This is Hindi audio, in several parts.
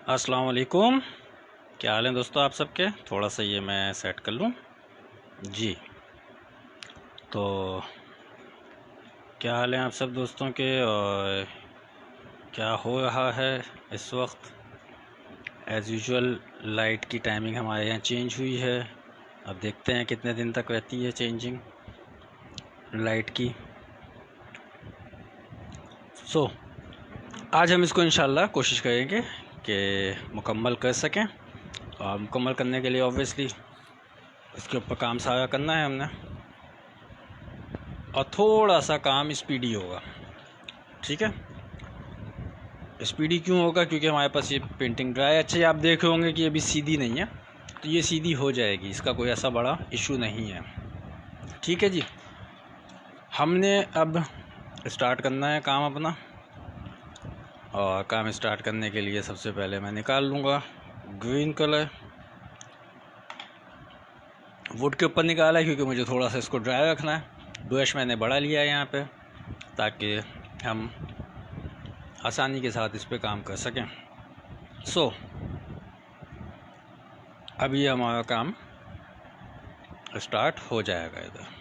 अस्सलाम वालेकुम। क्या हाल है दोस्तों आप सबके। थोड़ा सा ये मैं सेट कर लूँ जी। तो क्या हाल है आप सब दोस्तों के, और क्या हो रहा है इस वक्त। एज़ यूजुअल लाइट की टाइमिंग हमारे यहाँ चेंज हुई है। अब देखते हैं कितने दिन तक रहती है चेंजिंग लाइट की। आज हम इसको इंशाल्लाह कोशिश करेंगे कि मुकम्मल कर सकें, और मुकम्मल करने के लिए ऑब्वियसली इसके ऊपर काम सारा करना है हमने, और थोड़ा सा काम स्पीडी होगा। ठीक है, स्पीडी क्यों होगा? क्योंकि हमारे पास ये पेंटिंग ड्राई है। अच्छा, ये आप देख रहे होंगे कि अभी सीधी नहीं है, तो ये सीधी हो जाएगी, इसका कोई ऐसा बड़ा इशू नहीं है। ठीक है जी, हमने अब स्टार्ट करना है काम अपना। और काम स्टार्ट करने के लिए सबसे पहले मैं निकाल लूँगा ग्रीन कलर। वुड के ऊपर निकाला है क्योंकि मुझे थोड़ा सा इसको ड्राई रखना है। ब्रश मैंने बड़ा लिया है यहाँ पे, ताकि हम आसानी के साथ इस पे काम कर सकें। अभी हमारा काम स्टार्ट हो जाएगा इधर।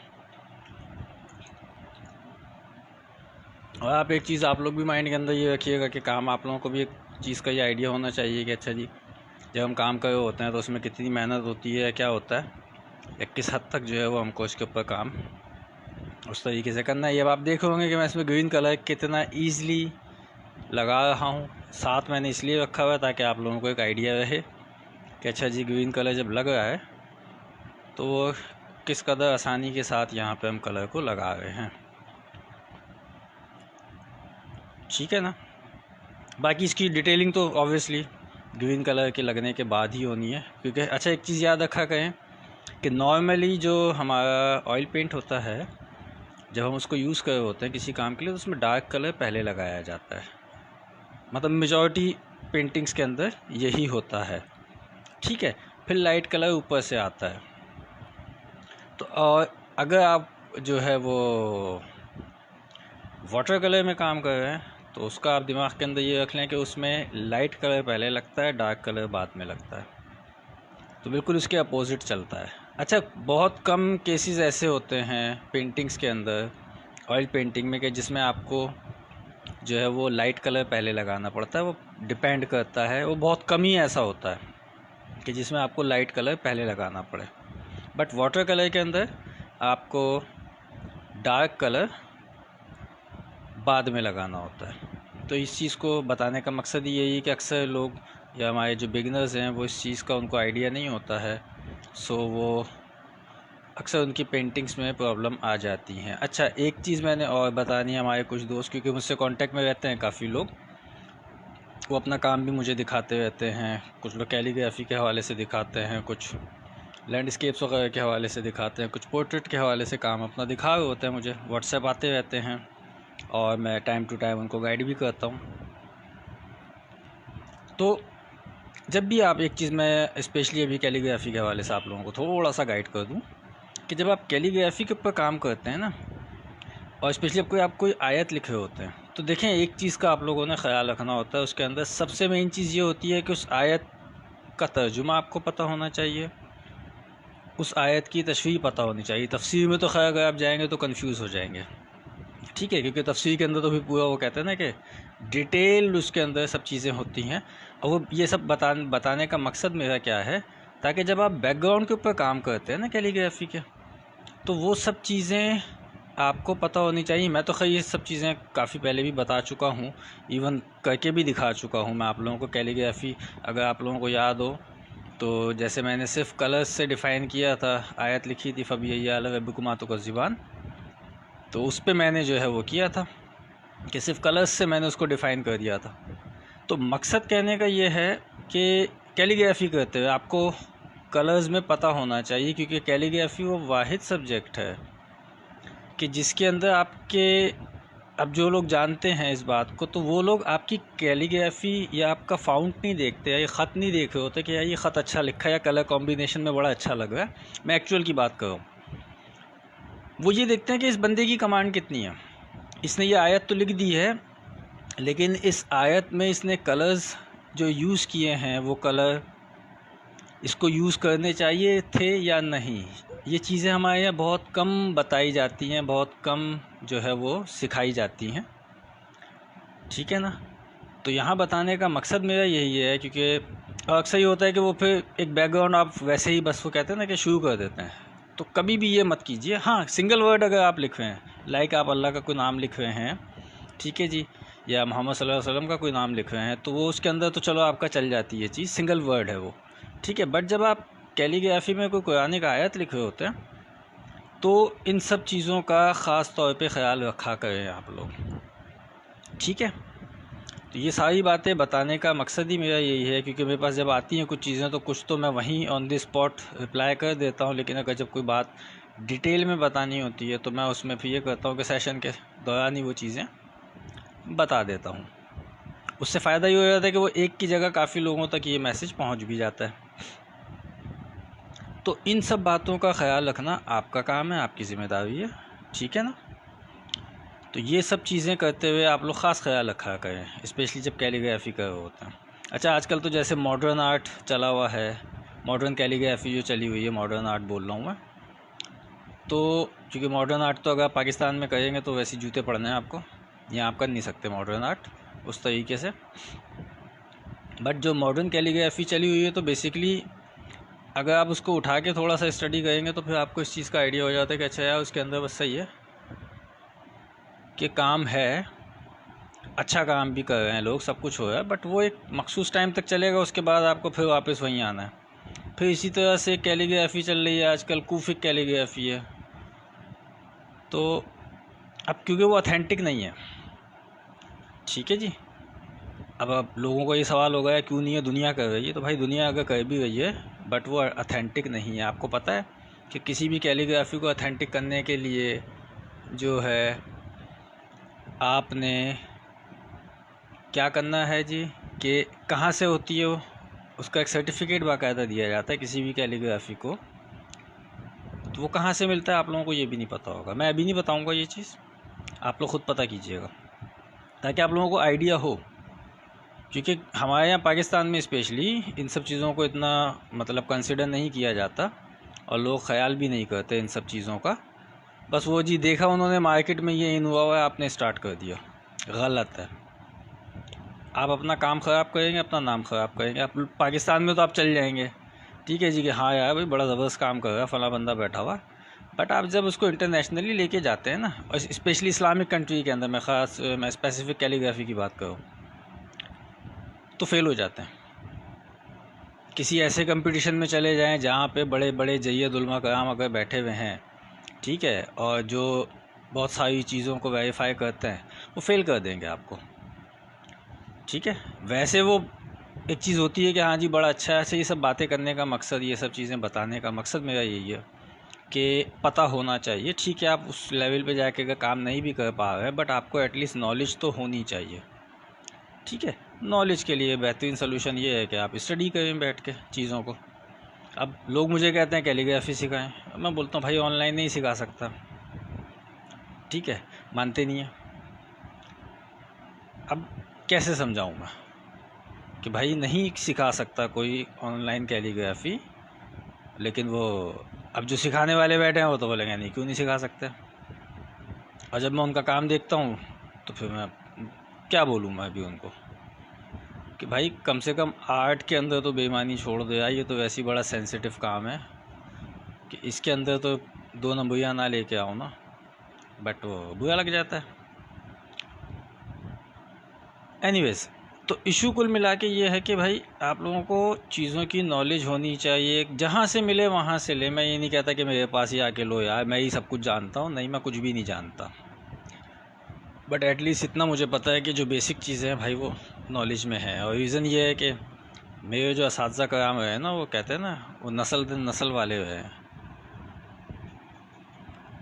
और आप एक चीज़ आप लोग भी माइंड के अंदर ये रखिएगा कि काम आप लोगों को भी एक चीज़ का ये आइडिया होना चाहिए कि अच्छा जी, जब हम काम कर रहे होते हैं तो उसमें कितनी मेहनत होती है, क्या होता है, या किस हद तक जो है वो हमको इसके ऊपर काम उस तरीके से करना है। ये अब आप देख होंगे कि मैं इसमें ग्रीन कलर कितना ईज़िली लगा रहा हूँ। साथ मैंने इसलिए रखा हुआ है ताकि आप लोगों को एक आइडिया रहे कि अच्छा जी, ग्रीन कलर जब लग रहा है तो वो किस कदर आसानी के साथ यहाँ पे हम कलर को लगा रहे हैं। ठीक है ना। बाकी इसकी डिटेलिंग तो ऑब्वियसली ग्रीन कलर के लगने के बाद ही होनी है, क्योंकि अच्छा एक चीज़ याद रखा करें कि नॉर्मली जो हमारा ऑयल पेंट होता है, जब हम उसको यूज़ कर रहे होते हैं किसी काम के लिए, तो उसमें डार्क कलर पहले लगाया जाता है। मतलब मेजॉरिटी पेंटिंग्स के अंदर यही होता है। ठीक है, फिर लाइट कलर ऊपर से आता है। तो और अगर आप जो है वो वाटर कलर में काम कर रहे हैं, तो उसका आप दिमाग के अंदर ये रख लें कि उसमें लाइट कलर पहले लगता है, डार्क कलर बाद में लगता है। तो बिल्कुल इसके अपोजिट चलता है। अच्छा, बहुत कम केसेस ऐसे होते हैं पेंटिंग्स के अंदर, ऑयल पेंटिंग में, कि जिसमें आपको जो है वो लाइट कलर पहले लगाना पड़ता है। वो डिपेंड करता है, वो बहुत कम ही ऐसा होता है कि जिसमें आपको लाइट कलर पहले लगाना पड़े। बट वाटर कलर के अंदर आपको डार्क कलर बाद में लगाना होता है। तो इस चीज़ को बताने का मकसद ही यही है कि अक्सर लोग या हमारे जो बिगिनर्स हैं वो इस चीज़ का उनको आइडिया नहीं होता है, सो वो अक्सर उनकी पेंटिंग्स में प्रॉब्लम आ जाती हैं। अच्छा, एक चीज़ मैंने और बतानी है। हमारे कुछ दोस्त, क्योंकि मुझसे कांटेक्ट में रहते हैं काफ़ी लोग, वो अपना काम भी मुझे दिखाते रहते हैं। कुछ लोग कैलीग्राफी के हवाले से दिखाते हैं, कुछ लैंडस्केप्स वगैरह के हवाले से दिखाते हैं, कुछ पोर्ट्रेट के हवाले से काम अपना दिखा रहे होते हैं। मुझे व्हाट्सएप आते रहते हैं और मैं टाइम टू टाइम उनको गाइड भी करता हूँ। तो जब भी आप एक चीज़, मैं स्पेशली अभी कैलीग्राफी के हवाले से आप लोगों को थोड़ा सा गाइड कर दूँ कि जब आप कैलीग्राफी के ऊपर काम करते हैं ना, और स्पेशली आप कोई आयत लिखे होते हैं, तो देखें एक चीज़ का आप लोगों ने ख्याल रखना होता है। उसके अंदर सबसे मेन चीज़ ये होती है कि उस आयत का तर्जुमा आपको पता होना चाहिए, उस आयत की तशरीह पता होनी चाहिए। तफसीर में तो खैर अगर आप जाएंगे तो कंफ्यूज हो जाएंगे। ठीक है, क्योंकि तफसीर के अंदर तो फिर पूरा वो कहते हैं ना कि डिटेल उसके अंदर सब चीज़ें होती हैं। और वो ये सब बताने का मकसद मेरा क्या है, ताकि जब आप बैकग्राउंड के ऊपर काम करते हैं ना कैलीग्राफी के, तो वो सब चीज़ें आपको पता होनी चाहिए। मैं तो खैर ये सब चीज़ें काफ़ी पहले भी बता चुका हूँ, इवन करके भी दिखा चुका हूँ मैं आप लोगों को कैलीग्राफी। अगर आप लोगों को याद हो तो जैसे मैंने सिर्फ कलर्स से डिफ़ाइन किया था, आयत लिखी थी फ़बिय्या रब्बिकुमा तुकज़्ज़िबान, तो उस पर मैंने जो है वो किया था कि सिर्फ कलर्स से मैंने उसको डिफ़ाइन कर दिया था। तो मकसद कहने का ये है कि कैलीग्राफी करते हुए आपको कलर्स में पता होना चाहिए, क्योंकि कैलीग्राफी वो वाहिद सब्जेक्ट है कि जिसके अंदर आपके, अब जो लोग जानते हैं इस बात को, तो वो लोग आपकी कैलीग्राफी या आपका फ़ॉन्ट नहीं देखते या ये ख़त नहीं देख रहे होते कि यार ये ख़त अच्छा लिखा है या कलर कॉम्बिनेशन में बड़ा अच्छा लग रहा है। मैं एक्चुअल की बात कर रहा हूँ। वो ये देखते हैं कि इस बंदे की कमांड कितनी है। इसने ये आयत तो लिख दी है, लेकिन इस आयत में इसने कलर्स जो यूज़ किए हैं वो कलर इसको यूज़ करने चाहिए थे या नहीं, ये चीज़ें हमारे यहाँ बहुत कम बताई जाती हैं, बहुत कम जो है वो सिखाई जाती हैं। ठीक है ना। तो यहाँ बताने का मकसद मेरा यही है, क्योंकि अक्सर ये होता है कि वो फिर एक बैकग्राउंड आप वैसे ही बस वो कहते हैं ना कि शुरू कर देते हैं। तो कभी भी ये मत कीजिए। हाँ, सिंगल वर्ड अगर आप लिख रहे हैं, लाइक आप अल्लाह का कोई नाम लिख रहे हैं, ठीक है जी, या मोहम्मद सल्लल्लाहु अलैहि वसल्लम का कोई नाम लिख रहे हैं, तो वो उसके अंदर तो चलो आपका चल जाती है चीज़, सिंगल वर्ड है वो, ठीक है। बट जब आप कैलीग्राफी में कोई कुरानिक आयत लिखे होते हैं तो इन सब चीज़ों का ख़ास तौर पे ख्याल रखा करें आप लोग, ठीक है। तो ये सारी बातें बताने का मकसद ही मेरा यही है, क्योंकि मेरे पास जब आती हैं कुछ चीज़ें तो कुछ तो मैं वहीं ऑन द स्पॉट रिप्लाई कर देता हूँ, लेकिन अगर जब कोई बात डिटेल में बतानी होती है तो मैं उसमें फिर ये करता हूँ कि सेशन के दौरान ही वो चीज़ें बता देता हूँ। उससे फ़ायदा ये हो जाता है कि वो एक की जगह काफ़ी लोगों तक ये मैसेज पहुँच भी जाता है। तो इन सब बातों का ख्याल रखना आपका काम है, आपकी ज़िम्मेदारी है, ठीक है ना। तो ये सब चीज़ें करते हुए आप लोग ख़ास ख्याल रखा करें, स्पेशली जब कैलीग्राफी कर रहे होते हैं। अच्छा, आजकल तो जैसे मॉडर्न आर्ट चला हुआ है, मॉडर्न कैलीग्राफी जो चली हुई है, मॉडर्न आर्ट बोल रहा हूँ मैं, तो क्योंकि मॉडर्न आर्ट तो अगर पाकिस्तान में करेंगे तो वैसे जूते पड़ने हैं आपको, यहाँ आप कर नहीं सकते मॉडर्न आर्ट उस तरीके से। बट जो मॉडर्न कैलीग्राफी चली हुई है, तो बेसिकली अगर आप उसको उठा के थोड़ा सा स्टडी करेंगे तो फिर आपको इस चीज़ का आइडिया हो जाता है कि अच्छा यार, उसके अंदर बस सही है कि काम है, अच्छा काम भी कर रहे हैं लोग, सब कुछ हो रहा है, बट वो एक मखसूस टाइम तक चलेगा, उसके बाद आपको फिर वापस वहीं आना है। फिर इसी तरह से कैलीग्राफी चल रही है आजकल, कूफिक कैलीग्राफी है, तो अब क्योंकि वो ऑथेंटिक नहीं है, ठीक है जी। अब लोगों को ये सवाल होगा क्यों नहीं है, दुनिया कर रही है, तो भाई दुनिया अगर कर भी रही है बट वो ऑथेंटिक नहीं है। आपको पता है कि किसी भी कैलीग्राफी को ऑथेंटिक करने के लिए जो है आपने क्या करना है जी, कि कहाँ से होती है वो, उसका एक सर्टिफिकेट बाकायदा दिया जाता है किसी भी कैलीग्राफी को। तो वो कहाँ से मिलता है आप लोगों को ये भी नहीं पता होगा, मैं अभी नहीं बताऊँगा ये चीज़, आप लोग ख़ुद पता कीजिएगा ताकि आप लोगों को आइडिया हो। क्योंकि हमारे यहाँ पाकिस्तान में स्पेशली इन सब चीज़ों को इतना मतलब कंसिडर नहीं किया जाता और लोग ख्याल भी नहीं करते इन सब चीज़ों का। बस वो जी देखा उन्होंने मार्केट में ये इन हुआ है, आपने स्टार्ट कर दिया, गलत है। आप अपना काम ख़राब करेंगे, अपना नाम ख़राब करेंगे। आप पाकिस्तान में तो आप चल जाएंगे, ठीक है जी, कि हाँ यार भाई बड़ा ज़बरदस्त काम कर रहा है फला बंदा बैठा हुआ, बट आप जब उसको इंटरनेशनली लेके जाते हैं ना, और स्पेशली इस्लामिक कंट्री के अंदर, मैं स्पेसिफिक कैलीग्राफी की बात करूँ, तो फेल हो जाते हैं। किसी ऐसे कंपटीशन में चले जाएं जहाँ पे बड़े बड़े जय्यद उलमा कराम अगर बैठे हुए हैं, ठीक है, और जो बहुत सारी चीज़ों को वेरीफाई करते हैं, वो फेल कर देंगे आपको, ठीक है। वैसे वो एक चीज़ होती है कि हाँ जी बड़ा अच्छा है, ये सब बातें करने का मकसद, ये सब चीज़ें बताने का मकसद मेरा यही है कि पता होना चाहिए, ठीक है। आप उस लेवल पे जाके अगर काम नहीं भी कर पा रहे हैं, बट आपको एटलीस्ट नॉलेज तो होनी चाहिए, ठीक है। नॉलेज के लिए बेहतरीन सोल्यूशन ये है कि आप स्टडी करें बैठ के चीज़ों को। अब लोग मुझे कहते हैं कैलीग्राफी सिखाएं, मैं बोलता हूँ भाई ऑनलाइन नहीं सिखा सकता, ठीक है, मानते नहीं है। अब कैसे समझाऊँ मैं कि भाई नहीं सिखा सकता कोई ऑनलाइन कैलीग्राफी, लेकिन वो अब जो सिखाने वाले बैठे हैं वो तो बोलेंगे नहीं क्यों नहीं सिखा सकते। और जब मैं उनका काम देखता हूँ तो फिर मैं क्या बोलूँ मैं भी उनको कि भाई कम से कम आर्ट के अंदर तो बेईमानी छोड़ दो यार, ये तो वैसे ही बड़ा सेंसिटिव काम है कि इसके अंदर तो 2 नंबरियाँ ना लेके आओ ना, बट वो बुरा लग जाता है। एनीवेज़, तो इशू कुल मिला के ये है कि भाई आप लोगों को चीज़ों की नॉलेज होनी चाहिए, जहाँ से मिले वहाँ से ले। मैं ये नहीं कहता कि मेरे पास ही आके लो यार मैं ही सब कुछ जानता हूँ, नहीं, मैं कुछ भी नहीं जानता, बट एटलीस्ट इतना मुझे पता है कि जो बेसिक चीज़ें हैं भाई वो नॉलेज में है। और रीज़न ये है कि मेरे जो असातिज़ा कराम है ना, वो कहते हैं ना, वो नस्ल दर नस्ल वाले हैं,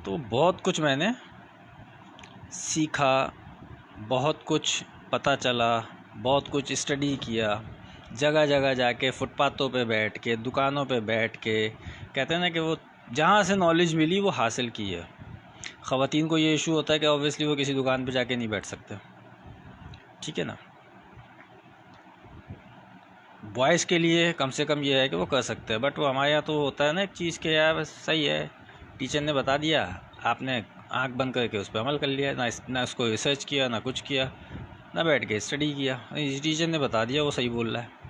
तो बहुत कुछ मैंने सीखा, बहुत कुछ पता चला, बहुत कुछ स्टडी किया, जगह जगह जाके, फुटपाथों पे बैठ के, दुकानों पे बैठ के, कहते हैं ना कि वो जहाँ से नॉलेज मिली वो हासिल की है। ख़वातीन को ये इशू होता है कि ऑब्वियसली वो किसी दुकान पे जाके नहीं बैठ सकते, ठीक है ना। बॉयज़ के लिए कम से कम ये है कि वो कर सकते हैं, बट वो हमारे यहाँ तो होता है ना एक चीज़ के यार बस सही है, टीचर ने बता दिया, आपने आंख बंद करके उस पर अमल कर लिया, ना उसको रिसर्च किया, ना कुछ किया, ना बैठ के स्टडी किया, टीचर ने बता दिया वो सही बोल रहा है।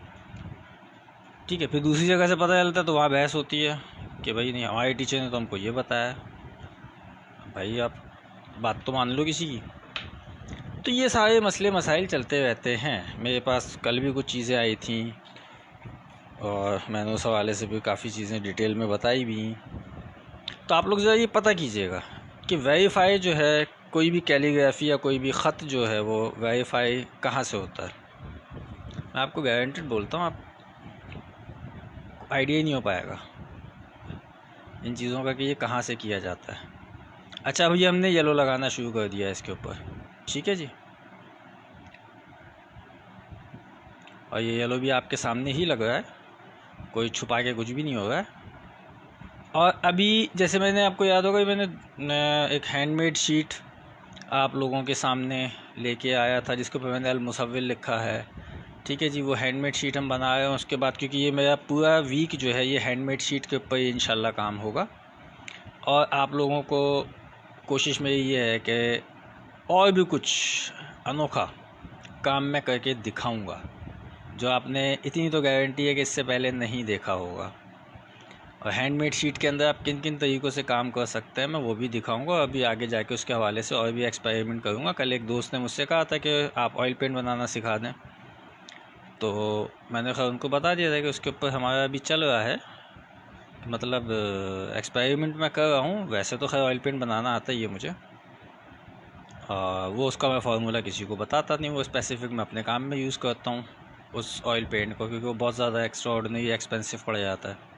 ठीक है, फिर दूसरी जगह से पता चलता है तो वहाँ बहस होती है कि भाई नहीं हमारे टीचर ने तो हमको ये बताया। भाई आप बात तो मान लो किसी की। तो ये सारे मसले मसाइल चलते रहते हैं। मेरे पास कल भी कुछ चीज़ें आई थी और मैंने उस हवाले से भी काफ़ी चीज़ें डिटेल में बताई भी। तो आप लोग ज़रा ये पता कीजिएगा कि वेरीफाई जो है, कोई भी कैलीग्राफी या कोई भी ख़त जो है वो वेरीफाई कहाँ से होता है। मैं आपको गारंटेड बोलता हूँ, आप आइडिया ही नहीं हो पाएगा इन चीज़ों का कि ये कहाँ से किया जाता है। अच्छा, अभी हमने येलो लगाना शुरू कर दिया है इसके ऊपर, ठीक है जी, और ये येलो भी आपके सामने ही लग रहा है, कोई छुपा के कुछ भी नहीं हो रहा है। और अभी जैसे मैंने आपको याद होगा, मैंने एक हैंडमेड शीट आप लोगों के सामने लेके आया था जिसके ऊपर मैंने अल मुसव्विर लिखा है। ठीक है जी, वो हैंडमेड शीट हम बना रहे हैं। उसके बाद क्योंकि ये मेरा पूरा वीक जो है ये हैंडमेड शीट के ऊपर ही इंशाल्लाह काम होगा, और आप लोगों को कोशिश मेरी ये है कि और भी कुछ अनोखा काम मैं करके दिखाऊंगा जो आपने इतनी तो गारंटी है कि इससे पहले नहीं देखा होगा। और हैंडमेड शीट के अंदर आप किन किन तरीक़ों से काम कर सकते हैं मैं वो भी दिखाऊंगा। अभी आगे जाके उसके हवाले से और भी एक्सपेरिमेंट करूंगा। कल एक दोस्त ने मुझसे कहा था कि आप ऑयल पेंट बनाना सिखा दें, तो मैंने खैर उनको बता दिया था कि उसके ऊपर हमारा अभी चल रहा है, मतलब एक्सपेरिमेंट मैं कर रहा हूँ। वैसे तो खैर ऑयल पेंट बनाना आता ही है मुझे, वो उसका मैं फार्मूला किसी को बताता नहीं, वो स्पेसिफिक मैं अपने काम में यूज़ करता हूँ उस ऑयल पेंट को, क्योंकि वो बहुत ज़्यादा एक्स्ट्रा ऑर्डिनरी एक्सपेंसिव पड़ जाता है,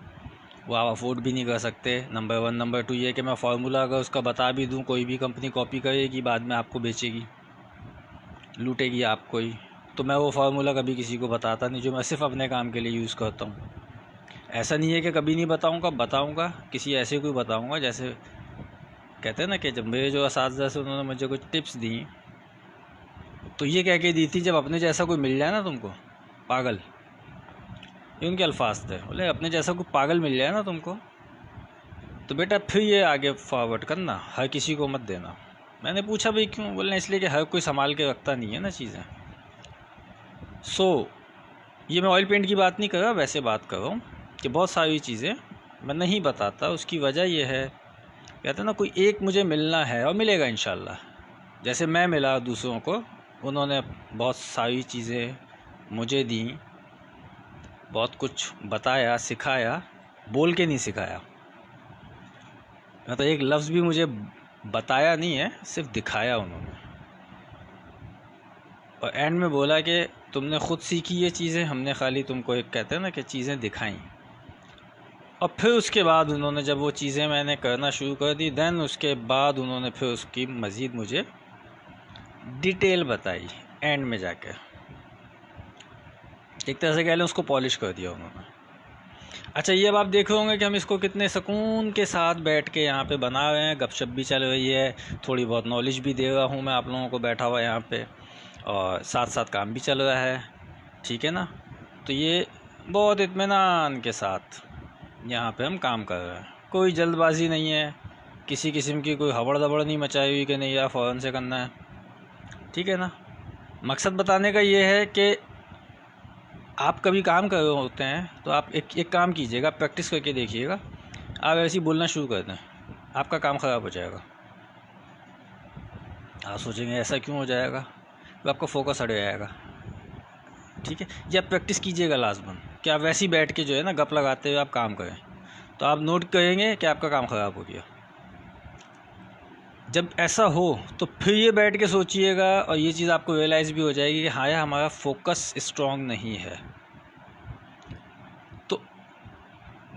वो आप अफोर्ड भी नहीं कर सकते, नंबर 1। नंबर 2 ये कि मैं फार्मूला अगर उसका बता भी दूँ, कोई भी कंपनी कॉपी करेगी, बाद में आपको बेचेगी, लूटेगी आपको ही। तो मैं वो फार्मूला कभी किसी को बताता नहीं, जो मैं सिर्फ अपने काम के लिए यूज़ करता हूँ। ऐसा नहीं है कि कभी नहीं बताऊँगा, किसी ऐसे को बताऊँगा। जैसे कहते हैं ना कि जब मेरे जो असातिज़ा से उन्होंने मुझे कुछ टिप्स दी, तो ये कह के दी थी, जब अपने जैसा कोई मिल जाए ना तुमको पागल, ये उनके अल्फाज थे, बोले अपने जैसा कोई पागल मिल जाए ना तुमको, तो बेटा फिर ये आगे फॉरवर्ड करना, हर किसी को मत देना। मैंने पूछा भाई क्यों? बोलना इसलिए कि हर कोई संभाल के रखता नहीं है ना चीज़ें। ये मैं ऑयल पेंट की बात नहीं कर रहा, वैसे बात कर रहा हूँ कि बहुत सारी चीज़ें मैं नहीं बताता। उसकी वजह ये है, कहते हैं ना कोई एक मुझे मिलना है और मिलेगा इंशाल्लाह। जैसे मैं मिला दूसरों को, उन्होंने बहुत सारी चीज़ें मुझे दी, बहुत कुछ बताया, सिखाया, बोल के नहीं सिखाया। मतलब एक लफ्ज़ भी मुझे बताया नहीं है, सिर्फ दिखाया उन्होंने, और एंड में बोला कि तुमने ख़ुद सीखी ये चीज़ें, हमने खाली तुमको एक कहते हैं ना कि चीज़ें दिखाई। और फिर उसके बाद उन्होंने जब वो चीज़ें मैंने करना शुरू कर दी, देन उसके बाद उन्होंने फिर उसकी मज़ीद मुझे डिटेल बताई एंड में जाके, एक तरह से कह लें उसको पॉलिश कर दिया उन्होंने। अच्छा, ये अब आप देख रहे होंगे कि हम इसको कितने सुकून के साथ बैठ के यहाँ पे बना रहे हैं, गपशप भी चल रही है, थोड़ी बहुत नॉलेज भी दे रहा हूँ मैं आप लोगों को बैठा हुआ यहाँ पे, और साथ साथ काम भी चल रहा है, ठीक है ना। तो ये बहुत इत्मीनान के साथ यहाँ पे हम काम कर रहे हैं, कोई जल्दबाजी नहीं है, किसी किस्म की कोई हबड़ दबड़ नहीं मचाई हुई कि नहीं यार फ़ौरन से करना है, ठीक है ना। मकसद बताने का ये है कि आप कभी काम कर रहे होते हैं तो आप एक काम कीजिएगा, प्रैक्टिस करके देखिएगा, आप ऐसे ही बोलना शुरू कर दें, आपका काम ख़राब हो जाएगा। आप सोचेंगे ऐसा क्यों हो जाएगा, तो आपका फोकस हट जाएगा, ठीक है। ये आप प्रैक्टिस कीजिएगा लाजमन, कि आप वैसे ही बैठ के जो है ना गप लगाते हुए आप काम करें, तो आप नोट करेंगे कि आपका काम ख़राब हो गया। जब ऐसा हो तो फिर ये बैठ के सोचिएगा, और ये चीज़ आपको रियलाइज़ भी हो जाएगी कि हाँ यार हमारा फोकस स्ट्रॉन्ग नहीं है। तो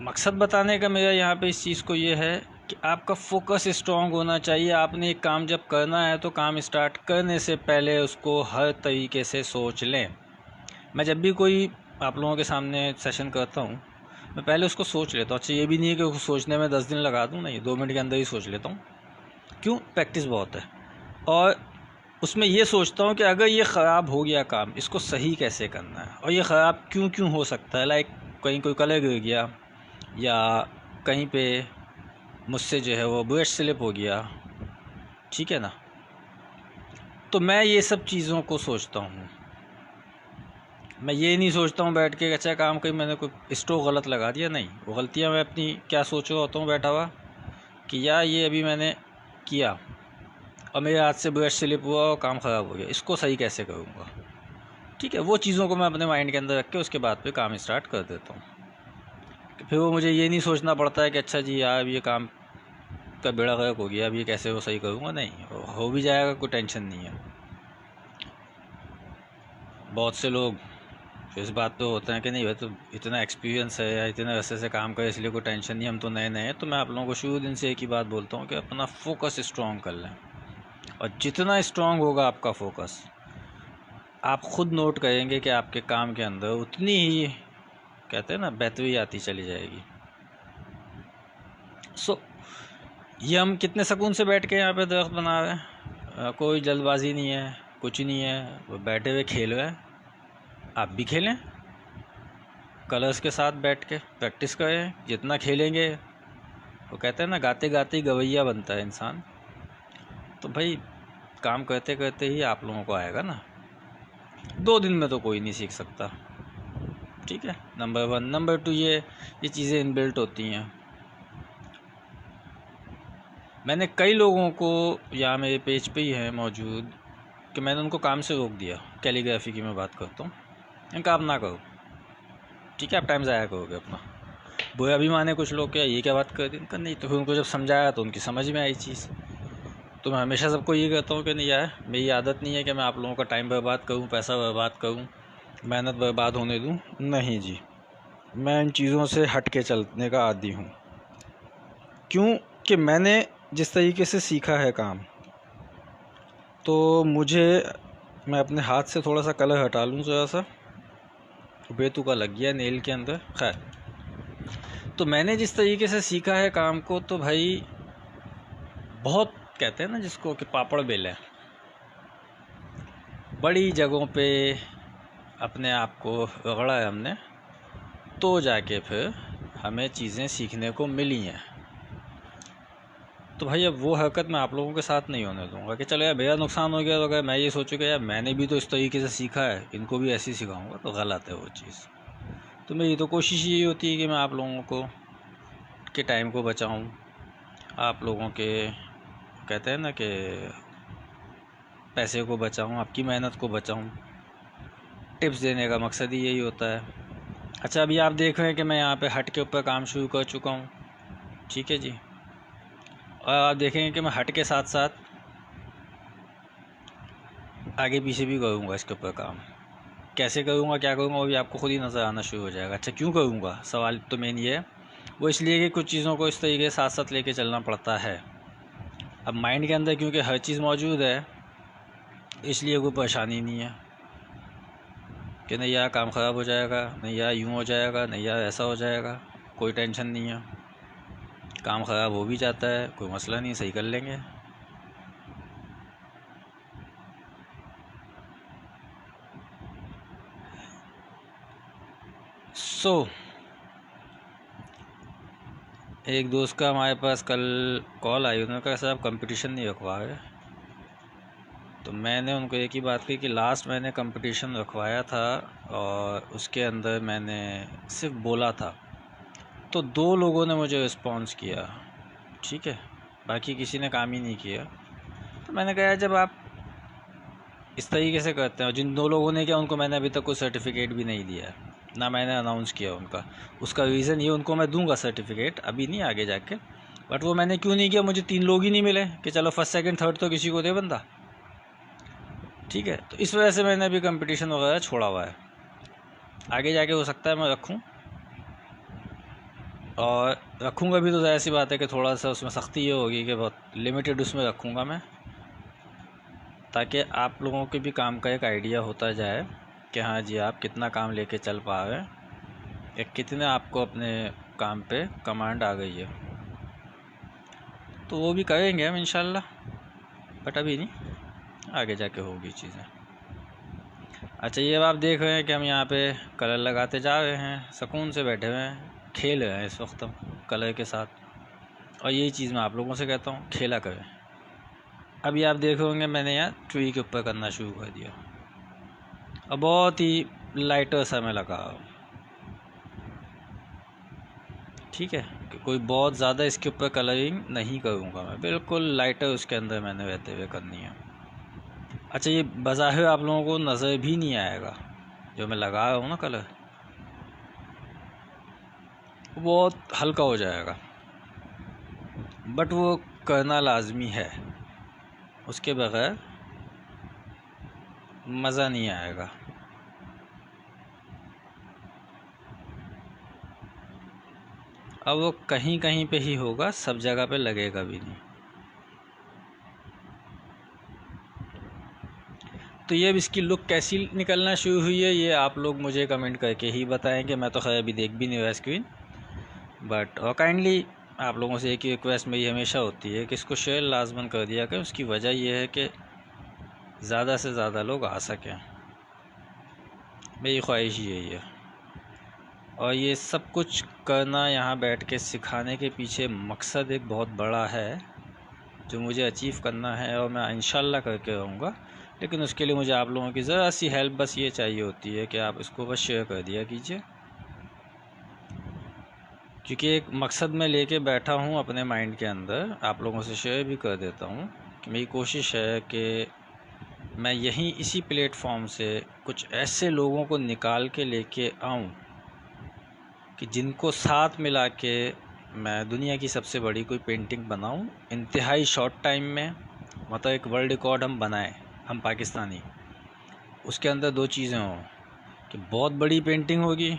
मकसद बताने का मेरा यहाँ पे इस चीज़ को ये है कि आपका फोकस स्ट्रॉन्ग होना चाहिए। आपने एक काम जब करना है तो काम स्टार्ट करने से पहले उसको हर तरीके से सोच लें। मैं जब भी कोई आप लोगों के सामने सेशन करता हूँ, मैं पहले उसको सोच लेता हूँ। अच्छा, ये भी नहीं है कि उसको सोचने में 10 दिन लगा दूँ, नहीं, 2 मिनट के अंदर ही सोच लेता हूँ। क्यों? प्रैक्टिस बहुत है। और उसमें ये सोचता हूँ कि अगर ये ख़राब हो गया काम, इसको सही कैसे करना है, और ये ख़राब क्यों क्यों हो सकता है। लाइक कहीं कोई कलर गिर गया, या कहीं पे मुझसे जो है वो ब्रश स्लिप हो गया, ठीक है ना। तो मैं ये सब चीज़ों को सोचता हूँ। मैं ये नहीं सोचता हूँ बैठ के अच्छा काम कहीं मैंने कोई स्ट्रोक गलत लगा दिया, नहीं। वो गलतियाँ मैं अपनी क्या सोच रहा होता हूँ बैठा हुआ कि यार ये अभी मैंने किया और मेरे हाथ से ब्रश स्लिप हुआ और काम ख़राब हो गया, इसको सही कैसे करूँगा। ठीक है, वो चीज़ों को मैं अपने माइंड के अंदर रख के उसके बाद पे काम स्टार्ट कर देता हूँ। फिर वो मुझे ये नहीं सोचना पड़ता है कि अच्छा जी यार ये काम का बेड़ा गर्क हो गया, अब ये कैसे वो सही करूँगा। नहीं, हो भी जाएगा, कोई टेंशन नहीं है। बहुत से लोग तो इस बात पे होते हैं कि नहीं भाई तो इतना एक्सपीरियंस है या इतने अरसे से काम करे इसलिए कोई टेंशन नहीं, हम तो नए नए हैं। तो मैं आप लोगों को शुरू दिन से एक ही बात बोलता हूँ कि अपना फोकस स्ट्रॉन्ग कर लें, और जितना स्ट्रॉन्ग होगा आपका फोकस, आप खुद नोट करेंगे कि आपके काम के अंदर उतनी ही कहते हैं ना बेहतरी आती चली जाएगी। सो ये हम कितने सुकून से बैठ के यहाँ पे दरख्त बना रहे हैं, कोई जल्दबाजी नहीं है, कुछ नहीं है, वो बैठे हुए खेल रहे हैं। आप भी खेलें, कलर्स के साथ बैठ के प्रैक्टिस करें। जितना खेलेंगे, वो कहते हैं ना गाते गाते ही गवैया बनता है इंसान। तो भाई काम करते करते ही आप लोगों को आएगा ना, 2 दिन में तो कोई नहीं सीख सकता। ठीक है, नंबर 1। नंबर 2, ये चीज़ें इनबिल्ट होती हैं। मैंने कई लोगों को यहाँ मेरे पेज पे ही है मौजूद कि मैंने उनको काम से रोक दिया। कैलीग्राफी की मैं बात करता हूँ, इनका आप ना करो, ठीक है, आप टाइम ज़ाया करोगे अपना। बुरा भी माने कुछ लोग, क्या ये क्या बात कर दी इनका, नहीं तो फिर उनको जब समझाया तो उनकी समझ में आई चीज़। तो मैं हमेशा सबको ये कहता हूँ कि नहीं यार, मेरी आदत नहीं है कि मैं आप लोगों का टाइम बर्बाद करूँ, पैसा बर्बाद करूँ, मेहनत बर्बाद होने दूँ। नहीं जी, मैं इन चीज़ों से हट के चलने का आदी हूँ। क्यों कि मैंने जिस तरीके से सीखा है काम, तो मुझे, मैं अपने हाथ से थोड़ा सा कलर हटा लूँ, ज़रा सा बेतुका लग गया नेल के अंदर। खैर, तो मैंने जिस तरीके से सीखा है काम को, तो भाई बहुत कहते हैं ना जिसको कि पापड़ बेले, बड़ी जगहों पे अपने आप को रगड़ा है हमने, तो जाके फिर हमें चीज़ें सीखने को मिली हैं। तो भाई अब वो हरकत मैं आप लोगों के साथ नहीं होने दूंगा कि चलो यार मेरा नुकसान हो गया, तो अगर मैं ये सोचूँ कि यार मैंने भी तो इस तरीके से सीखा है, इनको भी ऐसे ही सिखाऊंगा, तो गलत है वो चीज़। तो मेरी तो कोशिश ये होती है कि मैं आप लोगों को के टाइम को बचाऊं, आप लोगों के कहते हैं ना कि पैसे को बचाऊं, आपकी मेहनत को बचाऊं। टिप्स देने का मकसद ही यही होता है। अच्छा, अभी आप देख रहे हैं कि मैं यहाँ पे हट के ऊपर काम शुरू कर चुका हूँ, ठीक है जी। और आप देखेंगे कि मैं हट के साथ साथ आगे पीछे भी करूँगा इसके ऊपर काम। कैसे करूँगा, क्या करूँगा, वो भी आपको खुद ही नज़र आना शुरू हो जाएगा। अच्छा, क्यों करूँगा, सवाल तो मेन ये है। वो इसलिए कि कुछ चीज़ों को इस तरीके से साथ साथ लेके चलना पड़ता है। अब माइंड के अंदर क्योंकि हर चीज़ मौजूद है, इसलिए कोई परेशानी नहीं है कि नहीं यार काम ख़राब हो जाएगा, नहीं यार यूँ हो जाएगा, नहीं यार ऐसा हो जाएगा। कोई टेंशन नहीं है, काम ख़राब हो भी जाता है, कोई मसला नहीं, सही कर लेंगे। एक दोस्त का हमारे पास कल कॉल आई, उन्होंने कहा सर आप कंपटीशन नहीं रखवा रहे। तो मैंने उनको एक ही बात कही कि लास्ट मैंने कंपटीशन रखवाया था और उसके अंदर मैंने सिर्फ बोला था, तो 2 लोगों ने मुझे रिस्पॉन्स किया, ठीक है, बाकी किसी ने काम ही नहीं किया। तो मैंने कहा जब आप इस तरीके से करते हैं, जिन 2 लोगों ने किया उनको मैंने अभी तक कोई सर्टिफिकेट भी नहीं दिया है, ना मैंने अनाउंस किया उनका। उसका रीज़न ये, उनको मैं दूंगा सर्टिफिकेट, अभी नहीं, आगे जाके। बट वो मैंने क्यों नहीं किया, मुझे 3 लोग ही नहीं मिले कि चलो फर्स्ट सेकंड थर्ड तो किसी को दे बंदा, ठीक है। तो इस वजह से मैंने अभी कंपटीशन वगैरह छोड़ा हुआ है। आगे जाके हो सकता है मैं रखूँ, और रखूँगा भी तो ज़ाहिर सी बात है कि थोड़ा सा उसमें सख्ती ये होगी कि बहुत लिमिटेड उसमें रखूँगा मैं, ताकि आप लोगों के भी काम का एक आइडिया होता जाए कि हाँ जी आप कितना काम लेके चल पा रहे हैं, या कितने आपको अपने काम पे कमांड आ गई है। तो वो भी करेंगे हम इंशाल्लाह, बट अभी नहीं, आगे जाके होगी चीज़ें। अच्छा, ये अब आप देख रहे हैं कि हम यहाँ पे कलर लगाते जा रहे हैं, सुकून से बैठे हुए हैं, खेल रहे हैं इस वक्त हम कलर के साथ। और यही चीज़ मैं आप लोगों से कहता हूँ, खेला करें। अभी आप देख होंगे मैंने यहाँ ट्री के ऊपर करना शुरू कर दिया और बहुत ही लाइटर सा मैं लगा रहा हूँ। ठीक है, कि कोई बहुत ज़्यादा इसके ऊपर कलरिंग नहीं करूँगा मैं, बिल्कुल लाइटर उसके अंदर मैंने रहते हुए करनी है। अच्छा, ये बज़ाहिर आप लोगों को नज़र भी नहीं आएगा जो मैं लगा रहा हूँ ना कलर, बहुत हल्का हो जाएगा, बट वो करना लाजमी है, उसके बगैर मज़ा नहीं आएगा। अब वो कहीं कहीं पे ही होगा, सब जगह पे लगेगा भी नहीं। तो ये अब इसकी लुक कैसी निकलना शुरू हुई है, ये आप लोग मुझे कमेंट करके ही बताएं कि मैं तो खैर अभी देख भी नहीं रहा स्क्रीन। बट और काइंडली आप लोगों से एक ही रिक्वेस्ट मेरी हमेशा होती है कि इसको शेयर लाजमन कर दिया करें। उसकी वजह यह है कि ज़्यादा से ज़्यादा लोग आ सकें, मेरी ख्वाहिश यही है। और ये सब कुछ करना, यहाँ बैठ के सिखाने के पीछे मकसद एक बहुत बड़ा है जो मुझे अचीव करना है, और मैं इंशाल्लाह करके रहूँगा। लेकिन उसके लिए मुझे आप लोगों की ज़रा सी हेल्प बस ये चाहिए होती है कि आप इसको बस शेयर कर दिया कीजिए, क्योंकि एक मकसद मैं लेके बैठा हूँ अपने माइंड के अंदर। आप लोगों से शेयर भी कर देता हूँ कि मेरी कोशिश है कि मैं यहीं इसी प्लेटफॉर्म से कुछ ऐसे लोगों को निकाल के लेके आऊँ कि जिनको साथ मिला के मैं दुनिया की सबसे बड़ी कोई पेंटिंग बनाऊँ इंतहाई शॉर्ट टाइम में। मतलब एक वर्ल्ड रिकॉर्ड हम बनाएं, हम पाकिस्तानी। उसके अंदर दो चीज़ें हों कि बहुत बड़ी पेंटिंग होगी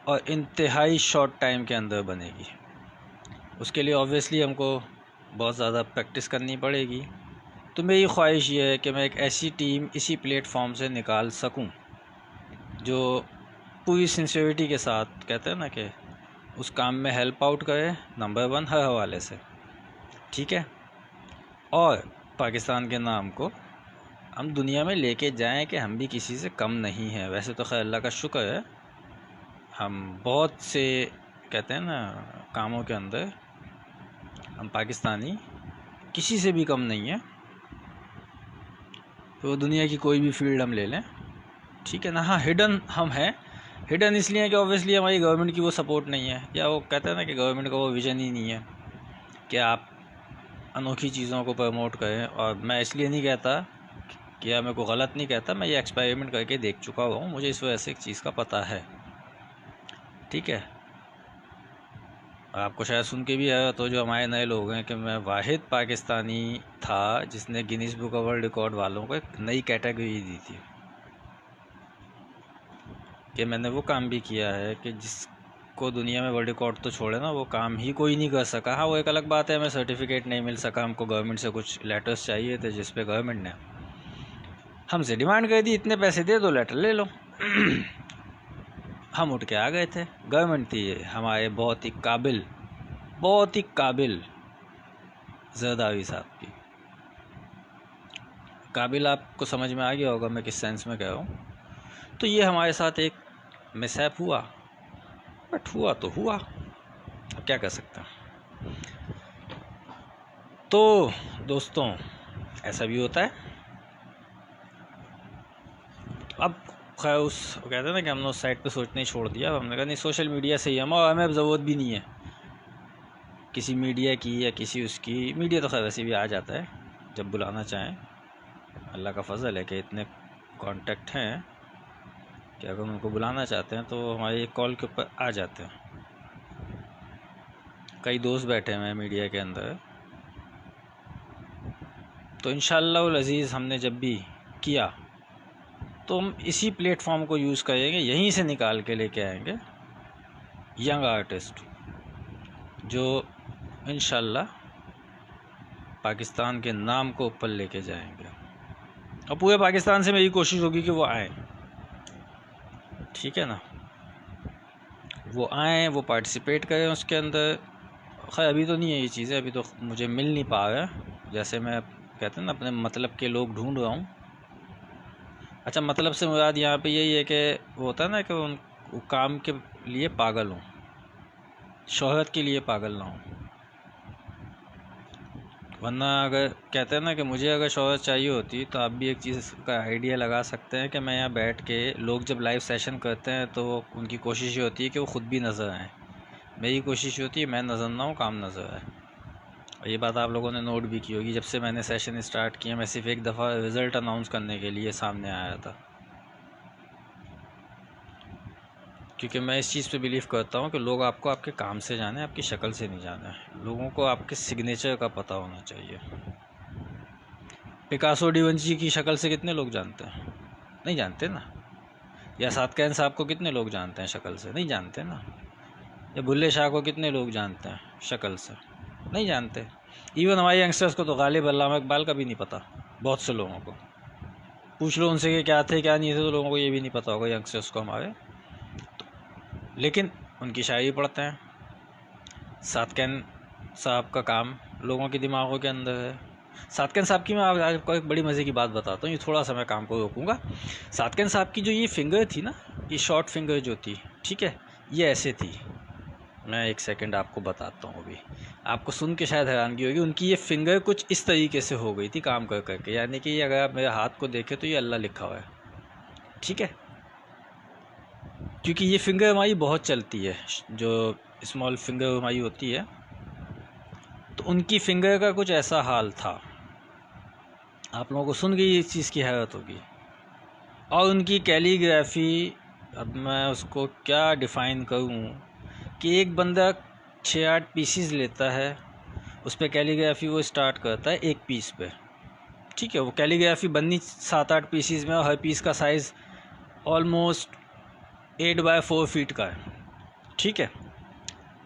और इंतहाई शॉर्ट टाइम के अंदर बनेगी। उसके लिए ऑब्वियसली हमको बहुत ज़्यादा प्रैक्टिस करनी पड़ेगी। तो मेरी ख्वाहिश ये है कि मैं एक ऐसी टीम इसी प्लेटफॉर्म से निकाल सकूं जो पूरी सिंसियरिटी के साथ, कहते हैं ना कि उस काम में हेल्प आउट करे, नंबर 1 हर हवाले से। ठीक है, और पाकिस्तान के नाम को हम दुनिया में लेके जाएं कि हम भी किसी से कम नहीं हैं। वैसे तो खैर अल्लाह का शुक्र है, हम बहुत से, कहते हैं ना, कामों के अंदर हम पाकिस्तानी किसी से भी कम नहीं है। तो दुनिया की कोई भी फील्ड हम ले लें, ठीक है ना। हाँ, हिडन हम हैं। हिडन इसलिए है कि ऑब्वियसली हमारी गवर्नमेंट की वो सपोर्ट नहीं है, या वो कहते हैं ना कि गवर्नमेंट का वो विज़न ही नहीं है कि आप अनोखी चीज़ों को प्रमोट करें। और मैं इसलिए नहीं कहता कि, या मैं को गलत नहीं कहता, मैं ये एक्सपेरिमेंट करके देख चुका हूँ, मुझे इस वजह से एक चीज़ का पता है। ठीक है, आपको शायद सुन के भी आया तो जो हमारे नए लोग हैं कि मैं वाहिद पाकिस्तानी था जिसने Guinness book of world record वालों को एक नई कैटेगरी दी थी, कि मैंने वो काम भी किया है कि जिसको दुनिया में वर्ल्ड रिकॉर्ड तो छोड़े ना, वो काम ही कोई नहीं कर सका। हाँ, वो एक अलग बात है, हमें सर्टिफिकेट नहीं मिल सका, हमको गवर्नमेंट से कुछ लेटर्स चाहिए थे जिस पे गवर्नमेंट ने हमसे डिमांड कर दी, इतने पैसे दे दो, लेटर ले लो। हम उठ के आ गए थे। गवर्नमेंट थी हमारे बहुत ही काबिल जरदारी साहब की। काबिल आपको समझ में आ गया होगा मैं किस सेंस में कह रहा हूँ। तो ये हमारे साथ एक मिसहैप हुआ, बट हुआ तो हुआ, अब क्या कर सकते हैं। तो दोस्तों, ऐसा भी होता है। अब खैर उस कहते हैं ना कि हमने उस साइड पे सोचना ही छोड़ दिया। हमने कहा नहीं, सोशल मीडिया से ही हमें अब ज़रूरत भी नहीं है किसी मीडिया की या किसी उसकी। मीडिया तो खैर वैसे भी आ जाता है जब बुलाना चाहें। अल्लाह का फजल है कि इतने कांटेक्ट हैं कि अगर उनको बुलाना चाहते हैं तो हमारे एक कॉल के ऊपर आ जाते हैं। कई दोस्त बैठे हुए हैं मीडिया के अंदर। तो इंशाअल्लाह अज़ीज़ हमने जब भी किया तो हम इसी प्लेटफॉर्म को यूज़ करेंगे, यहीं से निकाल के लेके आएंगे यंग आर्टिस्ट जो इंशाअल्लाह पाकिस्तान के नाम को ऊपर लेके जाएंगे। और पूरे पाकिस्तान से मेरी कोशिश होगी कि वो आए, ठीक है ना, वो आएँ, वो पार्टिसिपेट करें उसके अंदर। खैर अभी तो नहीं है ये चीज़ें, अभी तो मुझे मिल नहीं पा रहा है। जैसे मैं कहते हैं ना अपने मतलब के लोग ढूंढ रहा हूँ। अच्छा, मतलब से मुराद यहाँ पे यही है कि वो होता है ना कि उन काम के लिए पागल हूँ, शोहरत के लिए पागल ना हूँ। वरना अगर कहते हैं ना कि मुझे अगर शोहरत चाहिए होती तो आप भी एक चीज़ का आइडिया लगा सकते हैं कि मैं यहाँ बैठ के, लोग जब लाइव सेशन करते हैं तो उनकी कोशिश ये होती है कि वो ख़ुद भी नज़र आएँ। मेरी कोशिश होती है मैं नज़र ना हूँ, काम नज़र आए। और ये बात आप लोगों ने नोट भी की होगी, जब से मैंने सेशन स्टार्ट किया मैं सिर्फ एक दफ़ा रिज़ल्ट अनाउंस करने के लिए सामने आया था, क्योंकि मैं इस चीज़ पे बिलीव करता हूँ कि लोग आपको आपके काम से जाने, आपकी शक्ल से नहीं जाने। लोगों को आपके सिग्नेचर का पता होना चाहिए। पिकासो डिविंची की शक्ल से कितने लोग जानते हैं? नहीं जानते ना। या सातकैन साहब को कितने लोग जानते हैं शक्ल से? नहीं जानते ना। या बुल्ले शाह को कितने लोग जानते हैं शक्ल से? नहीं जानते। इवन हमारे यंगस्टर्स को तो गालिब अल्लामा इकबाल का भी नहीं पता। बहुत से लोगों को पूछ लो उनसे कि क्या थे क्या नहीं थे, तो लोगों को ये भी नहीं पता होगा यंगस्टर्स को हमारे। लेकिन उनकी शायरी पढ़ते हैं। सातकैन साहब का काम लोगों के दिमागों के अंदर है। सातकैन साहब की मैं आपको एक बड़ी मज़े की बात बताता हूँ, ये थोड़ा सा मैं काम को रोकूंगा। सातकैन साहब की जो ये फिंगर थी ना, ये शॉर्ट फिंगर जो थी, ठीक है, ये ऐसे थी। मैं एक सेकंड आपको बताता हूँ, अभी आपको सुन के शायद हैरानगी होगी। उनकी ये फिंगर कुछ इस तरीके से हो गई थी काम कर करके, यानी कि अगर आप मेरे हाथ को देखें तो ये अल्लाह लिखा हुआ है, ठीक है। क्योंकि ये फिंगर हमारी बहुत चलती है, जो स्मॉल फिंगर हमारी होती है, तो उनकी फिंगर का कुछ ऐसा हाल था। आप लोगों को सुन के इस चीज़ की हैरत होगी। और उनकी कैलीग्राफी, अब मैं उसको क्या डिफ़ाइन करूँ कि एक बंदा 6-8 पीसीज लेता है, उस पर कैलीग्राफी वो स्टार्ट करता है एक पीस पे, ठीक है। वो कैलीग्राफी बननी 7-8 पीसीज में, और हर पीस का साइज़ ऑलमोस्ट 8x4 फीट का है, ठीक है।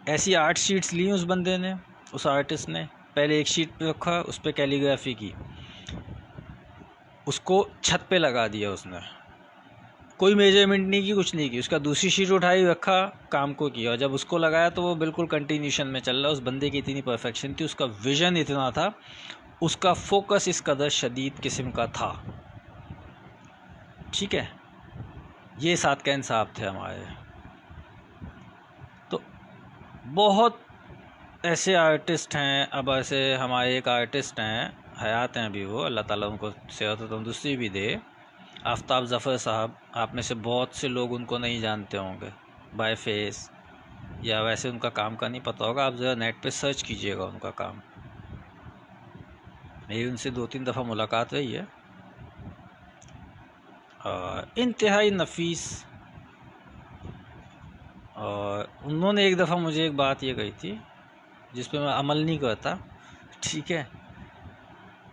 ऐसी 8 शीट्स ली उस बंदे ने, उस आर्टिस्ट ने। पहले एक शीट पे रखा, उस पर कैलीग्राफी की, उसको छत पे लगा दिया उसने, कोई मेजरमेंट नहीं की, कुछ नहीं की। उसका दूसरी शीट उठाई, रखा, काम को किया। और जब उसको लगाया तो वो बिल्कुल कंटिन्यूशन में चल रहा। उस बंदे की इतनी परफेक्शन थी, उसका विजन इतना था, उसका फोकस इस कदर शदीद किस्म का था, ठीक है। ये सातकैन साहब थे हमारे। तो बहुत ऐसे आर्टिस्ट हैं। अब ऐसे हमारे एक आर्टिस्ट हैं, हयात हैं अभी वो, अल्लाह ताला उनको सेहत और तंदुरुस्ती भी दे, आफ्ताब ज़फ़र साहब। आप में से बहुत से लोग उनको नहीं जानते होंगे बाय फेस, या वैसे उनका काम का नहीं पता होगा। आप ज़रा नेट पे सर्च कीजिएगा उनका काम। मेरी उनसे 2-3 दफ़ा मुलाकात रही है। इंतहाई नफीस। और उन्होंने एक दफ़ा मुझे एक बात ये कही थी जिस पे मैं अमल नहीं करता, ठीक है।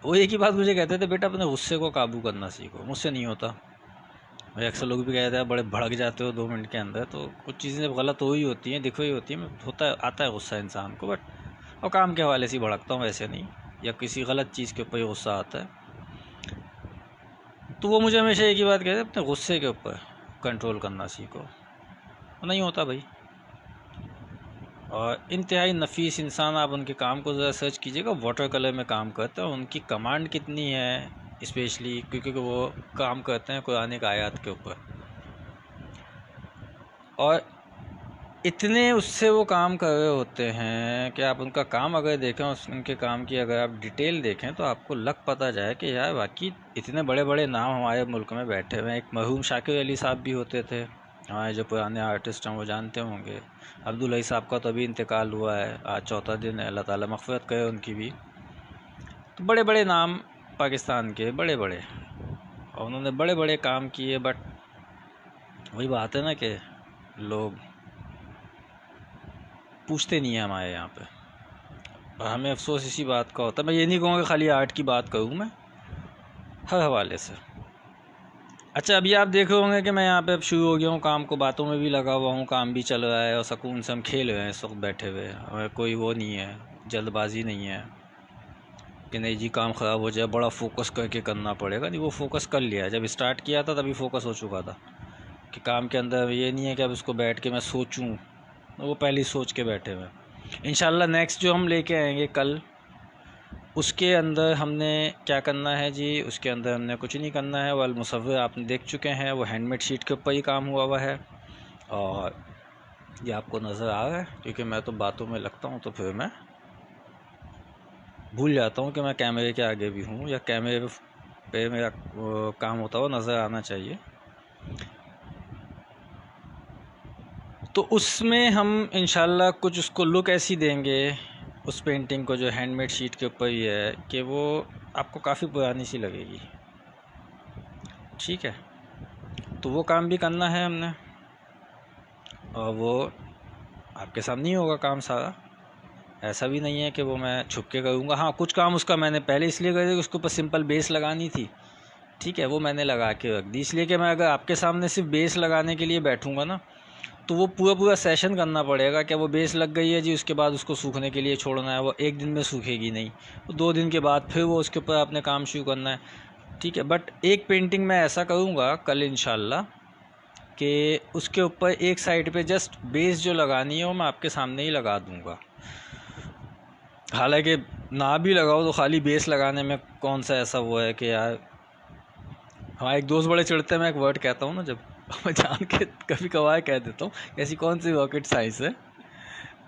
वो एक ही बात मुझे कहते थे, बेटा अपने गुस्से को काबू करना सीखो। मुझसे नहीं होता। भाई अक्सर लोग भी कहते हैं बड़े भड़क जाते हो 2 मिनट के अंदर, तो कुछ चीज़ें जब गलत हो ही होती हैं, दिख ही होती हैं, होता आता है गुस्सा इंसान को, बट और काम के हवाले से ही भड़कता हूँ, वैसे नहीं, या किसी गलत चीज़ के ऊपर गुस्सा आता है। तो वो मुझे हमेशा एक ही बात कहते हैं, अपने गुस्से के ऊपर कंट्रोल करना सीखो। नहीं होता भाई। और इंतहाई नफीस इंसान, आप उनके काम को ज़रा सर्च कीजिएगा। वाटर कलर में काम करते हैं। उनकी कमांड कितनी है, स्पेशली क्योंकि वो काम करते हैं कुरान की आयत के ऊपर, और इतने उससे वो काम कर रहे होते हैं कि आप उनका काम अगर देखें, उनके काम की अगर आप डिटेल देखें, तो आपको लग पता जाए कि यार बाकी इतने बड़े बड़े नाम हमारे मुल्क में बैठे हुए हैं। एक मरहूम शाकिर अली साहब भी होते थे, हमारे जो पुराने आर्टिस्ट हैं वो जानते होंगे। अब्दुल हई साहब का तो अभी इंतकाल हुआ है, आज 4था दिन है, अल्लाह ताला मग़फ़िरत करे उनकी भी। तो बड़े बड़े नाम पाकिस्तान के, बड़े बड़े, और उन्होंने बड़े बड़े काम किए। बट वही बात है ना कि लोग पूछते नहीं है हमारे यहाँ पे, और हमें अफसोस इसी बात का होता है। मैं ये नहीं कहूँगा खाली आर्ट की बात करूँ, मैं हर हवाले से। अच्छा, अभी आप देख रहे होंगे कि मैं यहाँ पे अब शुरू हो गया हूँ काम को, बातों में भी लगा हुआ हूँ, काम भी चल रहा है, और सुकून से हम खेल रहे हैं इस वक्त बैठे हुए। हमें कोई वो नहीं है, जल्दबाजी नहीं है कि नहीं जी काम ख़राब हो जाए, बड़ा फोकस करके करना पड़ेगा। नहीं, वो फोकस कर लिया है। जब स्टार्ट किया था तभी फोकस हो चुका था कि काम के अंदर ये नहीं है कि अब इसको बैठ के मैं सोचूं, वो पहले ही सोच के बैठे हुए। इंशाल्लाह नेक्स्ट जो हम लेके आएंगे कल, उसके अंदर हमने क्या करना है जी, उसके अंदर हमने कुछ नहीं करना है। वल मुसव्विर आपने देख चुके हैं, वो हैंडमेड शीट के ऊपर ही काम हुआ है। और ये आपको नज़र आ रहा है, क्योंकि मैं तो बातों में लगता हूँ तो फिर मैं भूल जाता हूँ कि मैं कैमरे के आगे भी हूँ, या कैमरे पे मेरा काम होता हुआ नज़र आना चाहिए। तो उसमें हम इंशाल्लाह कुछ उसको लुक ऐसी देंगे उस पेंटिंग को, जो हैंडमेड शीट के ऊपर ही है, कि वो आपको काफ़ी पुरानी सी लगेगी। ठीक है, तो वो काम भी करना है हमने, और वो आपके सामने ही होगा काम सारा। ऐसा भी नहीं है कि वो मैं छुप के करूँगा। हाँ, कुछ काम उसका मैंने पहले इसलिए कर दिया, उसके ऊपर सिंपल बेस लगानी थी। ठीक है, वो मैंने लगा के रख दी, इसलिए कि मैं अगर आपके सामने सिर्फ बेस लगाने के लिए बैठूँगा ना, तो वो पूरा सेशन करना पड़ेगा। क्या वो बेस लग गई है जी, उसके बाद उसको सूखने के लिए छोड़ना है, वो एक दिन में सूखेगी नहीं, तो 2 दिन के बाद फिर वो उसके ऊपर आपने काम शुरू करना है। ठीक है, बट एक पेंटिंग मैं ऐसा करूँगा कल इंशाल्लाह कि उसके ऊपर एक साइड पे जस्ट बेस जो लगानी है वो मैं आपके सामने ही लगा दूँगा। हालांकि ना भी लगाओ तो खाली बेस लगाने में कौन सा ऐसा वो है कि यार, हमारे एक दोस्त बड़े चिढ़ते हैं, मैं एक वर्ड कहता हूँ ना जब, मैं जान के कभी कभार कह देता हूँ, ऐसी कौन सी रॉकेट साइंस है।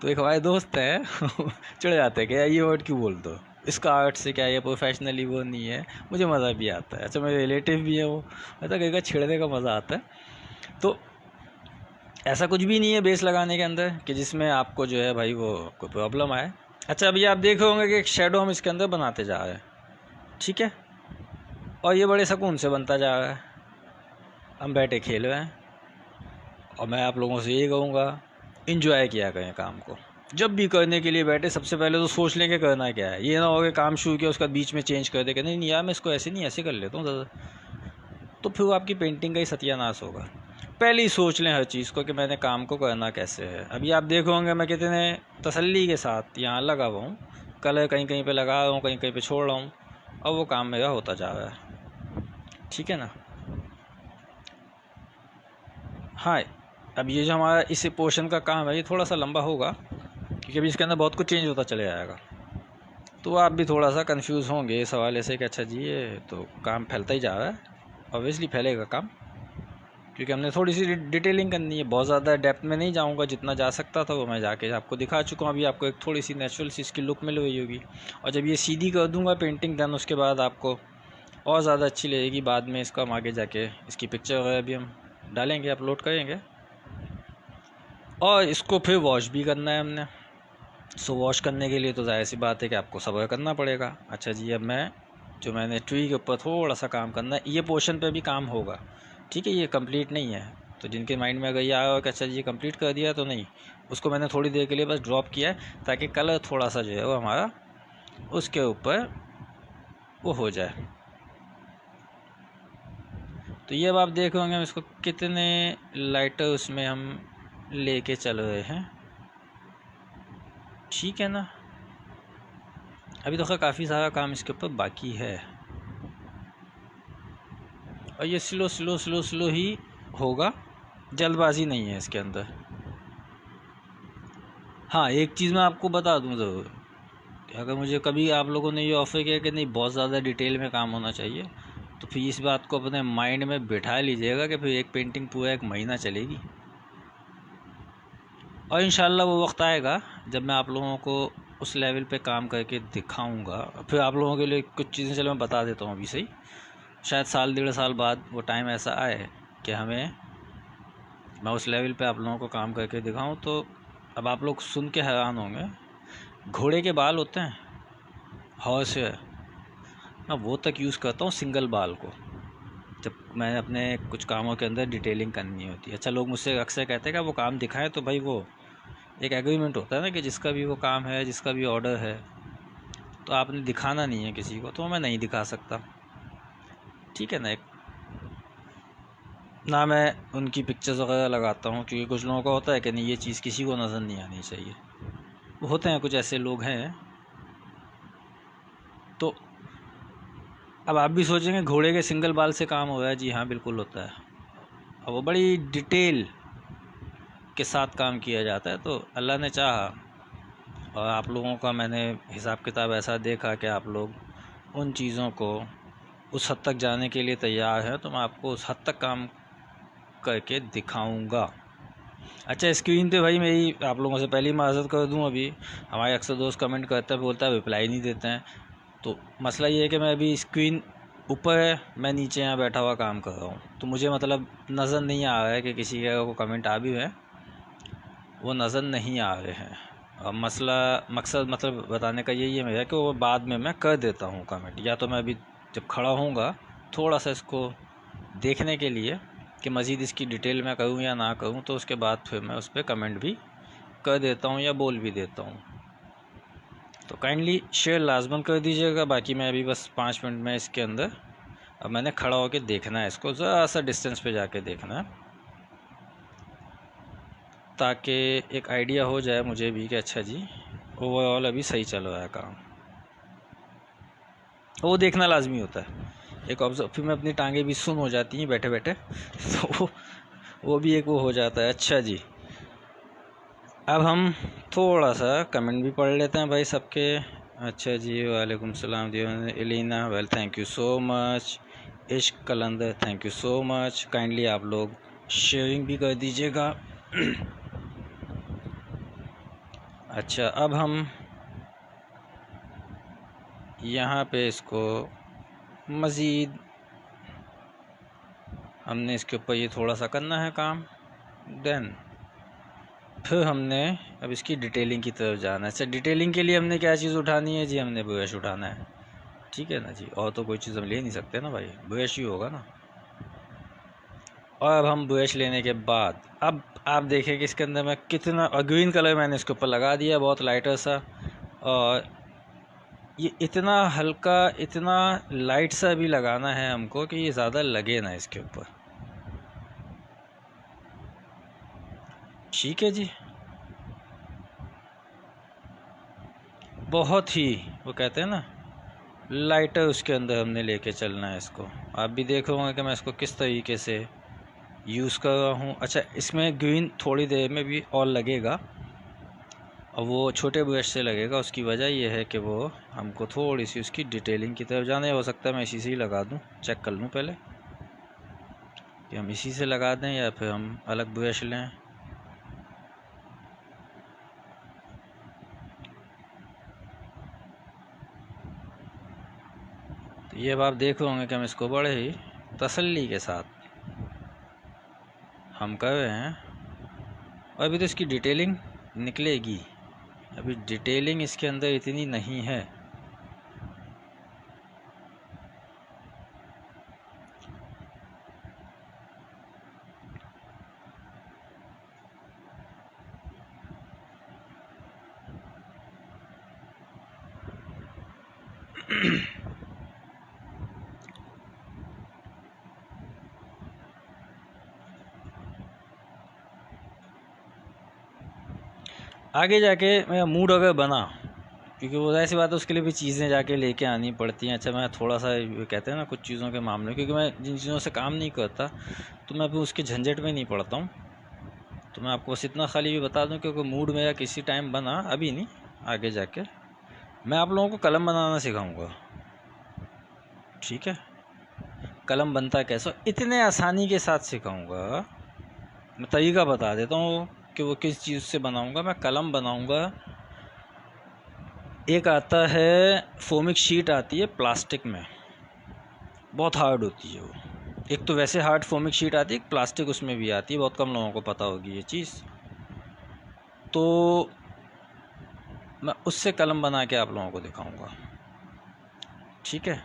तो एक हमारे दोस्त हैं चिढ़ जाते हैं कि यार ये वर्ड क्यों बोल दो, इसका आर्ट से क्या, ये प्रोफेशनली वो नहीं है। मुझे मज़ा भी आता है, अच्छा मेरे रिलेटिव भी है वो, मतलब कहीं का छिड़ने का मज़ा आता है। तो ऐसा कुछ भी नहीं है बेस लगाने के अंदर कि जिसमें आपको जो है भाई वो कोई प्रॉब्लम आए। अच्छा, अभी आप देख रहे होंगे कि एक शेडो हम इसके अंदर बनाते जा रहे हैं। ठीक है, और ये बड़े सुकून से बनता जा रहा है, हम बैठे खेल रहे हैं। और मैं आप लोगों से ये कहूँगा, इन्जॉय किया करें काम को। जब भी करने के लिए बैठे सबसे पहले तो सोच लें कि करना क्या है। ये ना हो कि काम शुरू किया उसका बीच में चेंज कर दे कि नहीं यार मैं इसको ऐसे नहीं ऐसे कर लेता हूँ ज़्यादा, तो फिर वो आपकी पेंटिंग का ही सत्यानाश होगा। पहले ही सोच लें हर चीज़ को कि मैंने काम को करना कैसे है। अभी आप देख होंगे मैं कितने तसल्ली के साथ यहाँ लगा हुआ हूँ, कलर कहीं कहीं पे लगा रहा हूँ, कहीं कहीं पे छोड़ रहा हूँ, और वो काम मेरा होता जा रहा है। ठीक है ना। हाँ, अब ये जो हमारा इस पोर्शन का काम है ये थोड़ा सा लंबा होगा, क्योंकि अभी इसके अंदर बहुत कुछ चेंज होता चले जाएगा। तो आप भी थोड़ा सा कंफ्यूज होंगे इस हवाले से कि अच्छा जी ये तो काम फैलता ही जा रहा है। ऑब्वियसली फैलेगा काम, क्योंकि हमने थोड़ी सी डिटेलिंग करनी है। बहुत ज़्यादा डेप्थ में नहीं जाऊंगा, जितना जा सकता था वो मैं जाके आपको दिखा चुका हूँ। अभी आपको एक थोड़ी सी नेचुरल सी इसकी लुक मिल रही होगी, और जब ये सीधी कर दूंगा पेंटिंग देन उसके बाद आपको और ज़्यादा अच्छी लगेगी। बाद में इसका हम आगे जाके इसकी पिक्चर वगैरह भी हम डालेंगे, अपलोड करेंगे, और इसको फिर वॉश भी करना है हमने। सो वॉश करने के लिए तो जाहिर सी बात है कि आपको सब्र करना पड़ेगा। अच्छा जी, अब मैंने ट्री के ऊपर थोड़ा सा काम करना है, ये पोर्शन पे भी काम होगा। ठीक है, ये कंप्लीट नहीं है, तो जिनके माइंड में अगर ये आया हो कि अच्छा जी ये कंप्लीट कर दिया, तो नहीं, उसको मैंने थोड़ी देर के लिए बस ड्रॉप किया है ताकि कलर थोड़ा सा जो है वो हमारा उसके ऊपर वो हो जाए। तो ये अब आप देख होंगे हम इसको कितने लाइटर उसमें हम लेके चल रहे हैं। ठीक है ना। अभी तो काफ़ी सारा काम इसके ऊपर बाकी है, और ये स्लो स्लो स्लो स्लो ही होगा, जल्दबाजी नहीं है इसके अंदर। हाँ, एक चीज़ मैं आपको बता दूं ज़रूर, अगर मुझे कभी आप लोगों ने ये ऑफ़र किया कि नहीं बहुत ज़्यादा डिटेल में काम होना चाहिए, तो फिर इस बात को अपने माइंड में बिठा लीजिएगा कि फिर एक पेंटिंग पूरा 1 महीना चलेगी। और इंशाल्लाह वो वक्त आएगा जब मैं आप लोगों को उस लेवल पे काम करके दिखाऊंगा। फिर आप लोगों के लिए कुछ चीज़ें चलो मैं बता देता हूँ अभी से ही, शायद 1-1.5 साल बाद वो टाइम ऐसा आए कि मैं उस लेवल पे आप लोगों को काम करके दिखाऊं। तो अब आप लोग सुन के हैरान होंगे, घोड़े के बाल होते हैं, हॉर्स है, मैं वो तक यूज़ करता हूँ सिंगल बाल को, जब मैंने अपने कुछ कामों के अंदर डिटेलिंग करनी होती है। अच्छा, लोग मुझसे अक्सर कहते हैं कि वो काम दिखाएं, तो भाई वो एक एग्रीमेंट होता है ना कि जिसका भी वो काम है, जिसका भी ऑर्डर है, तो आपने दिखाना नहीं है किसी को, तो मैं नहीं दिखा सकता। ठीक है ना। एक ना मैं उनकी पिक्चर्स वगैरह लगाता हूँ, क्योंकि कुछ लोगों का होता है कि नहीं ये चीज़ किसी को नज़र नहीं आनी चाहिए, वो होते हैं कुछ ऐसे लोग हैं। तो अब आप भी सोचेंगे घोड़े के सिंगल बाल से काम हो रहा है, जी हाँ बिल्कुल होता है, और वो बड़ी डिटेल के साथ काम किया जाता है। तो अल्लाह ने चाहा और आप लोगों का मैंने हिसाब किताब ऐसा देखा कि आप लोग उन चीज़ों को उस हद तक जाने के लिए तैयार हैं, तो मैं आपको उस हद तक काम करके दिखाऊंगा। अच्छा, स्क्रीन पे भाई मेरी आप लोगों से पहली माज़रत कर दूं, अभी हमारे अक्सर दोस्त कमेंट करते हैं, बोलता है रिप्लाई नहीं देते हैं। तो मसला ये है कि मैं अभी स्क्रीन ऊपर है, मैं नीचे यहाँ बैठा हुआ काम कर रहा हूँ, तो मुझे मतलब नज़र नहीं आ रहा है कि किसी का को कमेंट आ भी है, वो नज़र नहीं आ रहे हैं। अब मकसद मतलब बताने का यही है मेरा कि वो बाद में मैं कर देता हूँ कमेंट, या तो मैं अभी जब खड़ा होऊंगा थोड़ा सा इसको देखने के लिए कि मज़ीद इसकी डिटेल मैं करूँ या ना करूँ, तो उसके बाद फिर मैं उस पर कमेंट भी कर देता हूँ या बोल भी देता हूँ। तो काइंडली शेयर लाजमन कर दीजिएगा। बाकी मैं अभी बस 5 मिनट में इसके अंदर, अब मैंने खड़ा होकर देखना है इसको, ज़रा सा डिस्टेंस पे जाके देखना है, ताकि एक आइडिया हो जाए मुझे भी कि अच्छा जी ओवरऑल अभी सही चल रहा है काम। वो देखना लाजमी होता है, एक ऑब्जर्व, फिर मैं अपनी टांगें भी सुन हो जाती हैं बैठे बैठे तो वो भी एक वो हो जाता है। अच्छा जी, अब हम थोड़ा सा कमेंट भी पढ़ लेते हैं भाई सबके। अच्छा जी, वालेकुम सलाम जी, Elina well thank you so much. Ishq Qalandar thank you so much. Kindly आप लोग शेयरिंग भी कर दीजिएगा। अच्छा, अब हम यहाँ पे इसको मज़ीद हमने इसके ऊपर ये थोड़ा सा करना है काम, देन फिर हमने अब इसकी डिटेलिंग की तरफ जाना है। अच्छा, डिटेलिंग के लिए हमने क्या चीज़ उठानी है जी, हमने ब्रश उठाना है, ठीक है ना जी, और तो कोई चीज़ हम ले नहीं सकते ना भाई, ब्रश ही होगा ना। और अब हम ब्रश लेने के बाद अब आप देखें कि इसके अंदर मैं कितना, और ग्रीन कलर मैंने इसके ऊपर लगा दिया बहुत लाइटर सा, और ये इतना हल्का इतना लाइट सा भी लगाना है हमको कि ये ज़्यादा लगे ना इसके ऊपर, ठीक है जी। बहुत ही वो कहते हैं ना लाइटर उसके अंदर हमने लेके चलना है इसको। आप भी देख रहे होंगे कि मैं इसको किस तरीके से यूज़ कर रहा हूँ। अच्छा, इसमें ग्रीन थोड़ी देर में भी और लगेगा, और वो छोटे ब्रश से लगेगा। उसकी वजह यह है कि वो हमको थोड़ी सी उसकी डिटेलिंग की तरफ जाने, हो सकता है मैं इसी से ही लगा दूँ, चेक कर लूँ पहले कि हम इसी से लगा दें या फिर हम अलग ब्रश लें। तो ये अब आप देख रहे होंगे कि हम इसको बड़े ही तसल्ली के साथ हम कर रहे हैं, और अभी तो इसकी डिटेलिंग निकलेगी, अभी डिटेलिंग इसके अंदर इतनी नहीं है। आगे जाके मेरा मूड अगर बना, क्योंकि वो ऐसी बात है उसके लिए भी चीज़ें जाके लेके आनी पड़ती हैं। अच्छा, मैं थोड़ा सा कहते हैं ना कुछ चीज़ों के मामले, क्योंकि मैं जिन चीज़ों से काम नहीं करता तो मैं अभी उसके झंझट में नहीं पड़ता हूँ। तो मैं आपको बस इतना खाली भी बता दूँ, क्योंकि मूड मेरा किसी टाइम बना, अभी नहीं, आगे जाके मैं आप लोगों को कलम बनाना सिखाऊँगा, ठीक है। कलम बनता कैसा, इतने आसानी के साथ सिखाऊँगा। मैं तरीका बता देता हूँ कि वो किस चीज़ से बनाऊँगा। मैं कलम बनाऊँगा, एक आता है फोमिक शीट आती है प्लास्टिक में, बहुत हार्ड होती है वो। एक तो वैसे हार्ड फोमिक शीट आती है, एक प्लास्टिक उसमें भी आती है, बहुत कम लोगों को पता होगी ये चीज़। तो मैं उससे कलम बना के आप लोगों को दिखाऊंगा, ठीक है।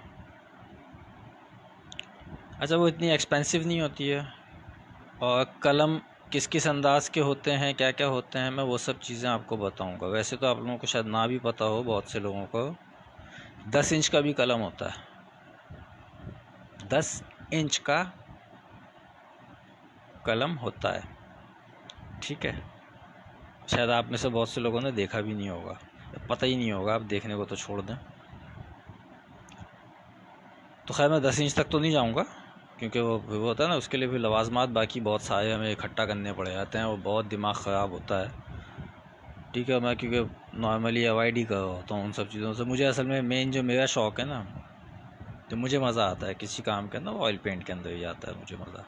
अच्छा, वो इतनी एक्सपेंसिव नहीं होती है, और कलम किस किस अंदाज के होते हैं, क्या क्या होते हैं, मैं वो सब चीज़ें आपको बताऊंगा। वैसे तो आप लोगों को शायद ना भी पता हो, बहुत से लोगों को 10 इंच का भी कलम होता है, 10 इंच का कलम होता है, ठीक है। शायद आप में से बहुत से लोगों ने देखा भी नहीं होगा, पता ही नहीं होगा, आप देखने को तो छोड़ दें। तो खैर मैं 10 इंच तक तो नहीं जाऊंगा, क्योंकि वो होता है ना, उसके लिए भी लवाजमात बाकी बहुत सारे हमें इकट्ठा करने पड़ जाते हैं, वो बहुत दिमाग ख़राब होता है, ठीक है। मैं क्योंकि नॉर्मली अवॉइड ही कर रहा होता हूँ उन सब चीज़ों से। मुझे असल में मेन जो मेरा शौक़ है ना, तो मुझे मज़ा आता है किसी काम के अंदर, ऑयल पेंट के अंदर ही आता है मुझे मज़ा,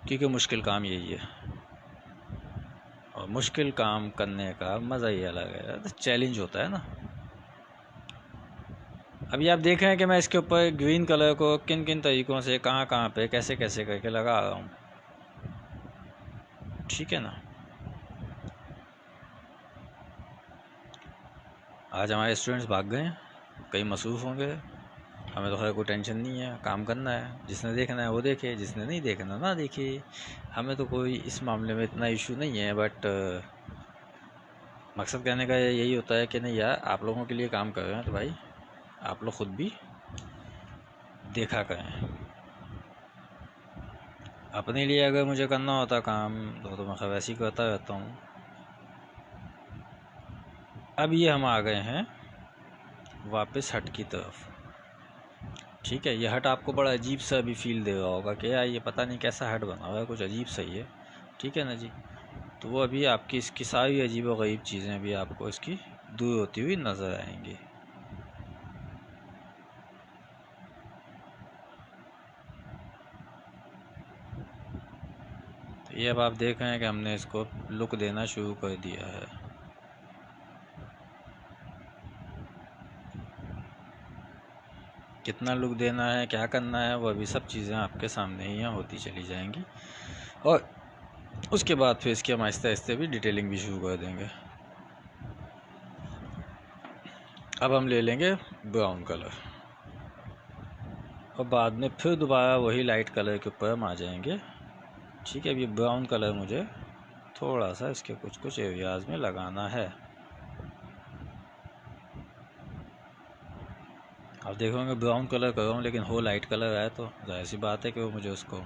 क्योंकि मुश्किल काम यही है और मुश्किल काम करने का मज़ा ही अलग है, तो चैलेंज होता है ना। अभी आप देख रहे हैं कि मैं इसके ऊपर ग्रीन कलर को किन किन तरीक़ों से कहाँ कहाँ पे कैसे कैसे करके लगा रहा हूँ, ठीक है ना। आज हमारे स्टूडेंट्स भाग गए हैं, कहीं मसरूफ़ होंगे, हमें तो खैर कोई टेंशन नहीं है, काम करना है, जिसने देखना है वो देखे, जिसने नहीं देखना ना देखे, हमें तो कोई इस मामले में इतना इशू नहीं है। बट मकसद कहने का यही होता है कि नहीं यार, आप लोगों के लिए काम कर रहे हैं तो भाई आप लोग ख़ुद भी देखा करें। अपने लिए अगर मुझे करना होता काम तो मैं वैसे ही करता रहता हूँ। अब ये हम आ गए हैं वापस हट की तरफ, ठीक है। ये हट आपको बड़ा अजीब सा भी फील दे रहा होगा कि यार ये पता नहीं कैसा हट बना हुआ है, कुछ अजीब सा ही है, ठीक है ना जी। तो वो अभी आपकी इसकी सारी अजीब व गरीब चीज़ें भी आपको इसकी दूर होती हुई नज़र आएंगी। तो ये अब आप देख रहे हैं कि हमने इसको लुक देना शुरू कर दिया है। कितना लुक देना है, क्या करना है, वो अभी सब चीज़ें आपके सामने ही यहाँ होती चली जाएंगी और उसके बाद फिर इसकी हम आहिस्ते आहिस्ते भी डिटेलिंग भी शुरू कर देंगे। अब हम ले लेंगे ब्राउन कलर और बाद में फिर दोबारा वही लाइट कलर के ऊपर हम आ जाएंगे, ठीक है। अब ये ब्राउन कलर मुझे थोड़ा सा इसके कुछ कुछ एरियाज़ में लगाना है। आप देखोगे ब्राउन कलर कर रहा हूँ लेकिन हो लाइट कलर है, तो जाहिर सी बात है कि वो मुझे उसको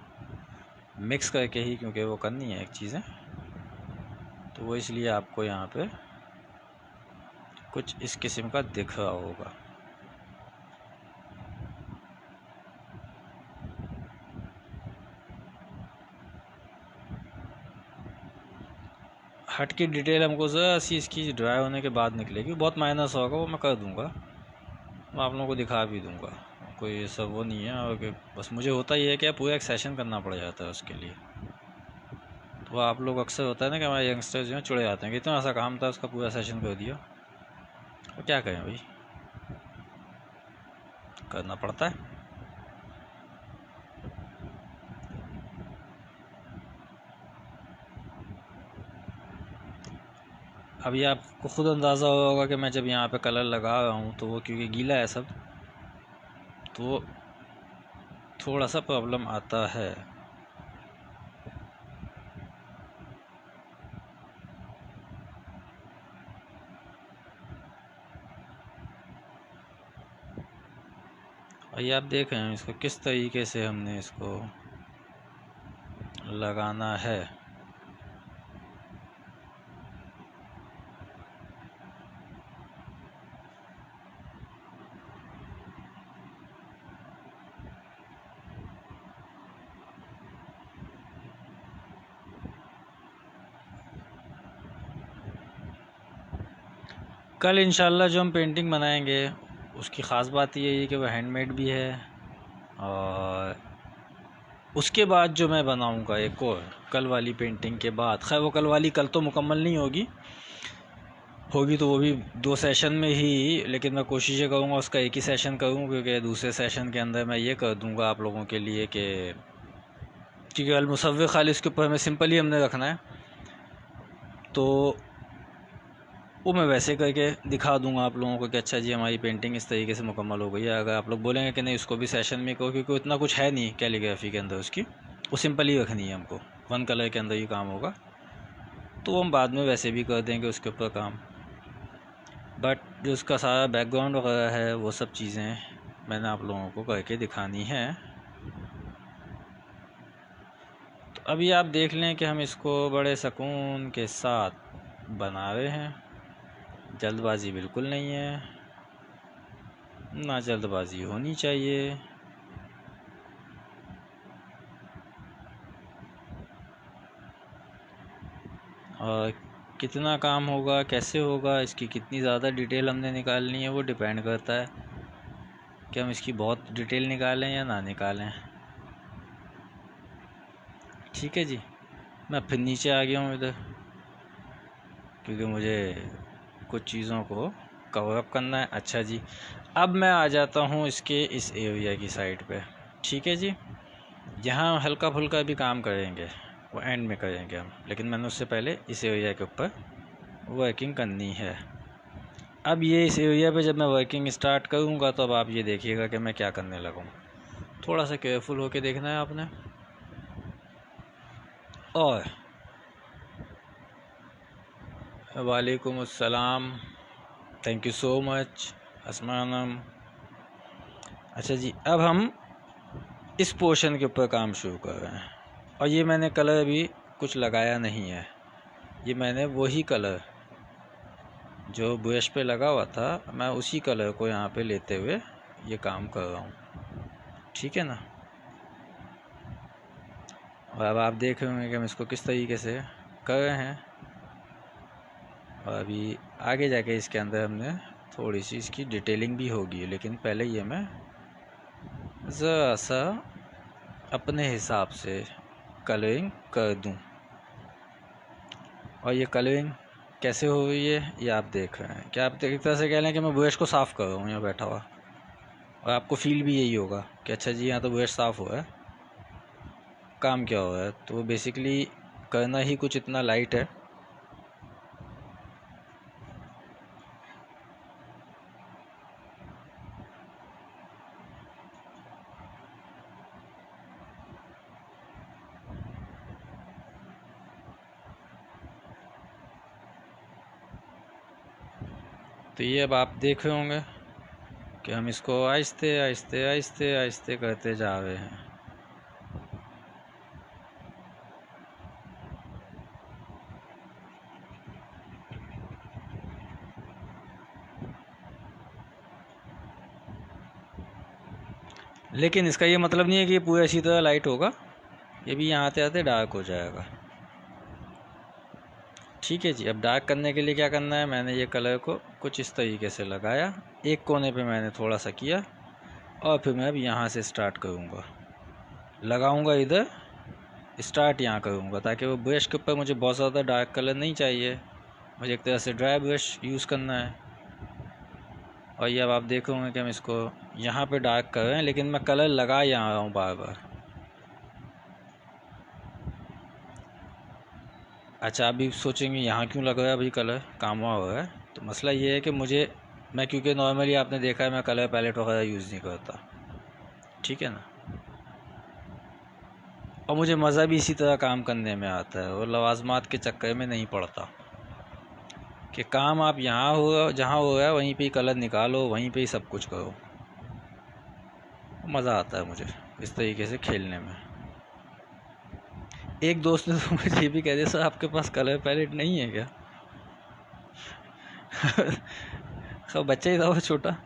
मिक्स करके ही, क्योंकि वो करनी है एक चीज़ें, तो वो इसलिए आपको यहाँ पे कुछ इस किस्म का दिख रहा होगा। हट की डिटेल हमको ज़रा सी इसकी ड्राई होने के बाद निकलेगी, बहुत माइनर सा होगा, वो मैं कर दूँगा, मैं आप लोगों को दिखा भी दूँगा, कोई ये सब वो नहीं है। और बस मुझे होता ही है कि पूरा एक सेशन करना पड़ जाता है उसके लिए। तो आप लोग अक्सर होता है ना कि हमारे यंगस्टर्स जो हैं चिढ़ जाते हैं कि इतना सा काम था उसका पूरा सेशन कर दिया, तो क्या करें भाई, करना पड़ता है। अभी आपको ख़ुद अंदाज़ा होगा कि मैं जब यहाँ पे कलर लगा रहा हूँ तो वो क्योंकि गीला है सब, तो थोड़ा सा प्रॉब्लम आता है। और ये आप देख रहे हैं इसको किस तरीके से हमने इसको लगाना है। कल इंशाल्लाह जो हम पेंटिंग बनाएंगे उसकी ख़ास बात यही है कि वह हैंडमेड भी है, और उसके बाद जो मैं बनाऊंगा एक और कल वाली पेंटिंग के बाद, खैर वो कल वाली कल तो मुकम्मल नहीं होगी, होगी तो वो भी 2 सेशन में ही, लेकिन मैं कोशिश ये करूँगा उसका एक ही सेशन करूँ, क्योंकि दूसरे सेशन के अंदर मैं ये कर दूँगा आप लोगों के लिए कि क्योंकि अलमुसव्विर खाली इसके ऊपर हमें सिंपल ही हमने रखना है, तो वो मैं वैसे करके दिखा दूंगा आप लोगों को कि अच्छा जी हमारी पेंटिंग इस तरीके से मुकम्मल हो गई है। अगर आप लोग बोलेंगे कि नहीं उसको भी सेशन में करो, क्योंकि इतना कुछ है नहीं कैलीग्राफी के अंदर उसकी, वो सिंपल ही रखनी है हमको, 1 कलर के अंदर ही काम होगा, तो हम बाद में वैसे भी कर देंगे उसके ऊपर काम। बट जो उसका सारा बैकग्राउंड वगैरह है वो सब चीज़ें मैंने आप लोगों को करके दिखानी है। तो अभी आप देख लें कि हम इसको बड़े सुकून के साथ बना रहे हैं, जल्दबाजी बिल्कुल नहीं है, ना जल्दबाजी होनी चाहिए। और कितना काम होगा, कैसे होगा, इसकी कितनी ज़्यादा डिटेल हमने निकालनी है, वो डिपेंड करता है कि हम इसकी बहुत डिटेल निकालें या ना निकालें। ठीक है जी, मैं फिर नीचे आ गया हूँ इधर, क्योंकि मुझे कुछ चीज़ों को कवर अप करना है। अच्छा जी, अब मैं आ जाता हूँ इसके इस एरिया की साइड पे। ठीक है जी, यहाँ हल्का फुल्का भी काम करेंगे, वो एंड में करेंगे हम, लेकिन मैंने उससे पहले इस एरिया के ऊपर वर्किंग करनी है। अब ये इस एरिया पे जब मैं वर्किंग स्टार्ट करूँगा तो अब आप ये देखिएगा कि मैं क्या करने लगूँ। थोड़ा सा केयरफुल होके देखना है आपने। और वालेकुम अस्सलाम, थैंक यू सो मच असमानम। अच्छा जी, अब हम इस पोर्शन के ऊपर काम शुरू कर रहे हैं। और ये मैंने कलर अभी कुछ लगाया नहीं है, ये मैंने वही कलर जो ब्रश पे लगा हुआ था, मैं उसी कलर को यहाँ पे लेते हुए ये काम कर रहा हूँ। ठीक है ना। और अब आप देख रहे होंगे कि हम इसको किस तरीके से कर रहे हैं। और अभी आगे जाके इसके अंदर हमने थोड़ी सी इसकी डिटेलिंग भी होगी, लेकिन पहले ये मैं ज़रा सा अपने हिसाब से कलरिंग कर दूं। और ये कलरिंग कैसे हो रही है ये आप देख रहे हैं। क्या आप एक तरह से कह लें कि मैं ब्रश को साफ़ कर रहा हूँ यहाँ बैठा हुआ, और आपको फील भी यही होगा कि अच्छा जी यहाँ तो ब्रश साफ़ हुआ है, काम क्या हो रहा है। तो वो बेसिकली करना ही कुछ इतना लाइट है। तो ये अब आप देख रहे होंगे कि हम इसको आहिस्ते आहिस्ते आहिस्ते आहिस्ते करते जा रहे हैं। लेकिन इसका ये मतलब नहीं है कि ये पूरा इसी तरह लाइट होगा, ये भी यहाँ आते आते डार्क हो जाएगा। ठीक है जी, अब डार्क करने के लिए क्या करना है, मैंने ये कलर को कुछ इस तरीके से लगाया, एक कोने पे मैंने थोड़ा सा किया, और फिर मैं अब यहाँ से स्टार्ट करूँगा, लगाऊँगा इधर, स्टार्ट यहाँ करूँगा, ताकि वो ब्रश के ऊपर मुझे बहुत ज़्यादा डार्क कलर नहीं चाहिए, मुझे एक तरह से ड्राई ब्रश यूज़ करना है। और ये अब आप देखोगे कि हम इसको यहाँ पे डार्क कर रहे हैं, लेकिन मैं कलर लगा यहाँ रहा हूँ बार बार। अच्छा, अभी सोचेंगे यहाँ क्यों लग रहा है भाई कलर, काम हुआ हुआ है। तो मसला ये है कि मैं क्योंकि नॉर्मली आपने देखा है मैं कलर पैलेट वगैरह यूज़ नहीं करता। ठीक है ना। और मुझे मज़ा भी इसी तरह काम करने में आता है, और लवाजमात के चक्कर में नहीं पड़ता कि काम आप यहाँ हो, जहाँ हो रहा है वहीं पे ही कलर निकालो, वहीं पे ही सब कुछ करो। मज़ा आता है मुझे इस तरीके से खेलने में। एक दोस्त ने तो मुझे ये भी कह दिया, सर आपके पास कलर पैलेट नहीं है क्या? सब बच्चा ही था वो, छोटा।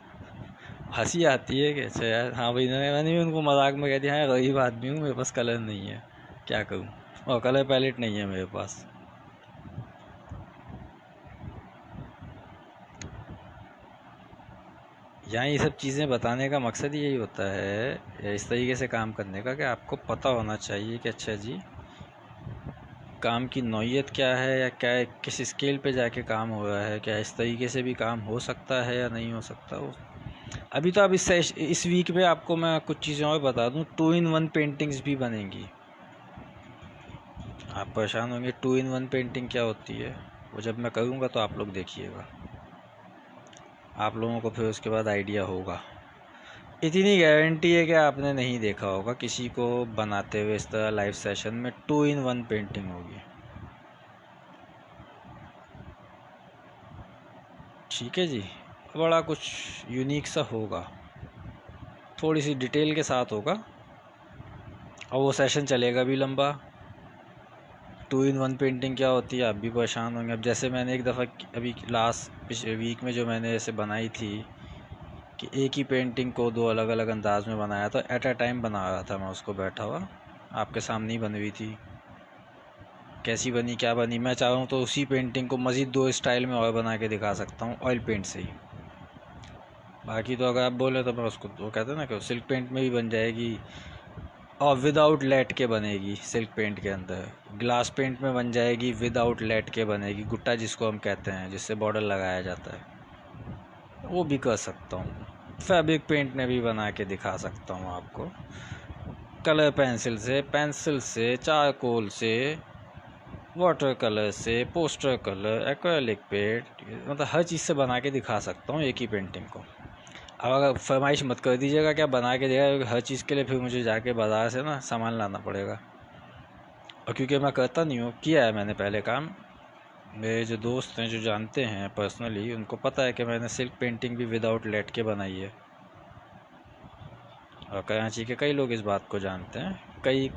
हंसी आती है कि अच्छा यार, हाँ भाई, मैंने भी उनको मजाक में कह दिया, हाँ गरीब आदमी हूँ, मेरे पास कलर नहीं है, क्या करूँ, और कलर पैलेट नहीं है मेरे पास। यहाँ ये सब चीज़ें बताने का मकसद यही होता है, या इस तरीके से काम करने का, कि आपको पता होना चाहिए कि अच्छा जी काम की नौइयत क्या है, या क्या किस स्केल पे जाके काम हो रहा है, क्या इस तरीके से भी काम हो सकता है या नहीं हो सकता। वो अभी तो अब इस वीक में आपको मैं कुछ चीज़ें और बता दूं, 2-in-1 पेंटिंग्स भी बनेंगी। आप परेशान होंगे 2-in-1 पेंटिंग क्या होती है, वो जब मैं करूँगा तो आप लोग देखिएगा, आप लोगों को फिर उसके बाद आइडिया होगा। इतनी गारंटी है कि आपने नहीं देखा होगा किसी को बनाते हुए इस तरह लाइव सेशन में 2-in-1 पेंटिंग होगी। ठीक है जी, बड़ा कुछ यूनिक सा होगा, थोड़ी सी डिटेल के साथ होगा, और वो सेशन चलेगा भी लंबा। 2-in-1 पेंटिंग क्या होती है आप भी परेशान होंगे। अब जैसे मैंने एक दफ़ा अभी लास्ट पिछले वीक में जो मैंने ऐसे बनाई थी कि एक ही पेंटिंग को दो अलग अलग अंदाज में बनाया था, एट अ टाइम बना रहा था मैं उसको बैठा हुआ, आपके सामने ही बन हुई थी। कैसी बनी क्या बनी। मैं चाहूँ तो उसी पेंटिंग को मज़ीद 2 स्टाइल में और बना के दिखा सकता हूँ ऑयल पेंट से ही। बाकी तो अगर आप बोले तो मैं उसको, वो कहते हैं ना कि सिल्क पेंट में भी बन जाएगी और विदाउट लेट के बनेगी। सिल्क पेंट के अंदर ग्लास पेंट में बन जाएगी, विदाउट लेट के बनेगी, गुट्टा जिसको हम कहते हैं, जिससे बॉर्डर लगाया जाता है, वो भी कर सकता हूँ। फैब्रिक पेंट में भी बना के दिखा सकता हूँ आपको, कलर पेंसिल से, चारकोल से, वाटर कलर से, पोस्टर कलर, एक्रेलिक पेंट, मतलब हर चीज़ से बना के दिखा सकता हूँ एक ही पेंटिंग को। अब अगर फरमाइश मत कर दीजिएगा क्या बना के देगा, क्योंकि हर चीज़ के लिए फिर मुझे जाके बाज़ार से ना सामान लाना पड़ेगा, और क्योंकि मैं करता नहीं हूँ, किया है मैंने पहले काम। मेरे जो दोस्त हैं जो जानते हैं पर्सनली, उनको पता है कि मैंने सिल्क पेंटिंग भी विदाउट लेट के बनाई है, और कराची के कई लोग इस बात को जानते हैं। कई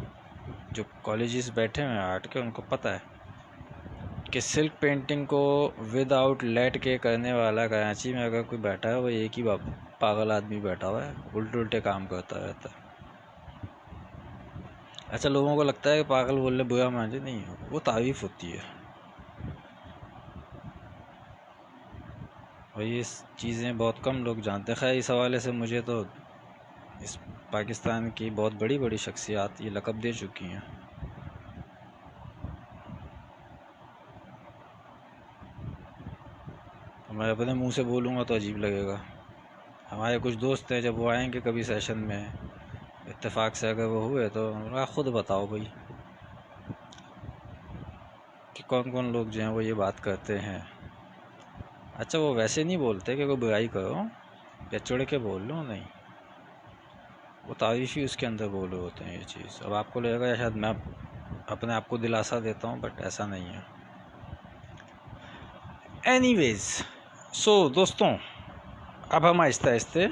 जो कॉलेजेस बैठे हुए हैं आर्ट के, उनको पता है कि सिल्क पेंटिंग को विदाउट लेट के करने वाला कराची में अगर कोई बैठा है, वो एक ही पागल आदमी बैठा हुआ है, उल्टे उल्टे काम करता रहता है। अच्छा, लोगों को लगता है कि पागल बोलने बुरा मानते नहीं, वो तारीफ होती है, और ये चीज़ें बहुत कम लोग जानते हैं। खैर, इस हवाले से मुझे तो इस पाकिस्तान की बहुत बड़ी बड़ी शख्सियात ये लक़ब दे चुकी हैं। मैं अपने मुंह से बोलूँगा तो अजीब लगेगा। हमारे कुछ दोस्त हैं, जब वो आएंगे कभी सेशन में, इत्तेफाक से अगर वो हुए, तो उनका ख़ुद बताओ भाई कि कौन कौन लोग जो हैं वो ये बात करते हैं। अच्छा, वो वैसे नहीं बोलते कि कोई बुराई करो या चढ़ के बोल लो, नहीं, वो तारीफ़ ही उसके अंदर बोल रहे होते हैं ये चीज़। अब आपको लगेगा शायद मैं अपने आप को दिलासा देता हूँ, बट ऐसा नहीं है। एनीवेज, सो दोस्तों, अब हम आहिस्ते आहिस्ते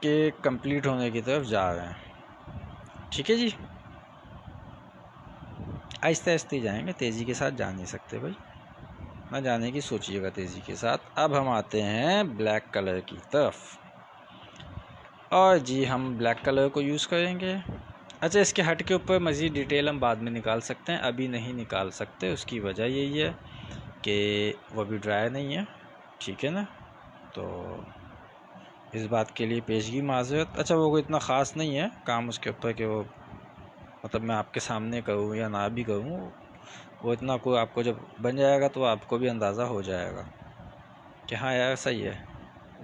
के कंप्लीट होने की तरफ जा रहे हैं। ठीक है जी, आहिस्ते आहिस्ते ही जाएंगे, तेज़ी के साथ जा नहीं सकते भाई, ना जाने की सोचिएगा तेज़ी के साथ। अब हम आते हैं ब्लैक कलर की तरफ, और जी हम ब्लैक कलर को यूज़ करेंगे। अच्छा, इसके हट के ऊपर मज़ीद डिटेल हम बाद में निकाल सकते हैं, अभी नहीं निकाल सकते। उसकी वजह यही है कि वो अभी ड्राई नहीं है, ठीक है ना, तो इस बात के लिए पेशगी माज़रत। अच्छा, वो कोई इतना ख़ास नहीं है काम उसके ऊपर कि वो, मतलब मैं आपके सामने करूँ या ना भी करूँ, वो इतना कोई, आपको जब बन जाएगा तो आपको भी अंदाज़ा हो जाएगा कि हाँ यार सही है,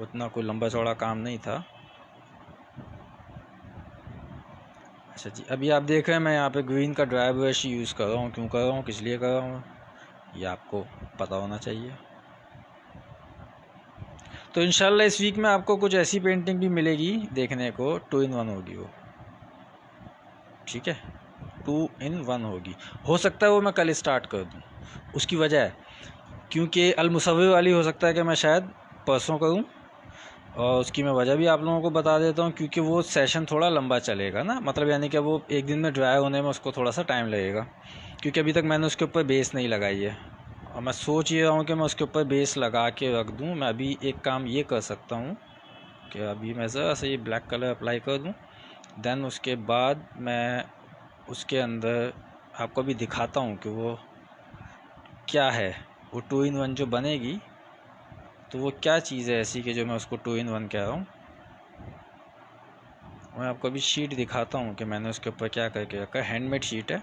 उतना कोई लंबा चौड़ा काम नहीं था। अच्छा जी, अभी आप देख रहे हैं मैं यहाँ पे ग्रीन का ड्राई ब्रश यूज़ कर रहा हूँ। क्यों कर रहा हूँ, किस लिए कर रहा हूँ, ये आपको पता होना चाहिए। तो इंशाल्लाह इस वीक में आपको कुछ ऐसी पेंटिंग भी मिलेगी देखने को, 2 in 1 होगी वो, ठीक है, 2 in 1 होगी। हो सकता है वो मैं कल स्टार्ट कर दूँ, उसकी वजह है क्योंकि अलमुसव्विर वाली हो सकता है कि मैं शायद परसों करूँ, और उसकी मैं वजह भी आप लोगों को बता देता हूँ, क्योंकि वो सेशन थोड़ा लंबा चलेगा ना, मतलब यानी कि वो एक दिन में ड्राई होने में उसको थोड़ा सा टाइम लगेगा, क्योंकि अभी तक मैंने उसके ऊपर बेस नहीं लगाई है, और मैं सोच ये रहा हूँ कि मैं उसके ऊपर बेस लगा के रख दूँ। मैं अभी एक काम ये कर सकता हूँ कि अभी मैं ज़रा से ये ब्लैक कलर अप्लाई कर दूँ, दैन उसके बाद मैं उसके अंदर आपको भी दिखाता हूँ कि वो क्या है, वो 2 in 1 जो बनेगी, तो वो क्या चीज़ है ऐसी कि जो मैं उसको 2 in 1 कह रहा हूँ। मैं आपको अभी शीट दिखाता हूँ कि मैंने उसके ऊपर क्या करके रखा है। हैंडमेड शीट है,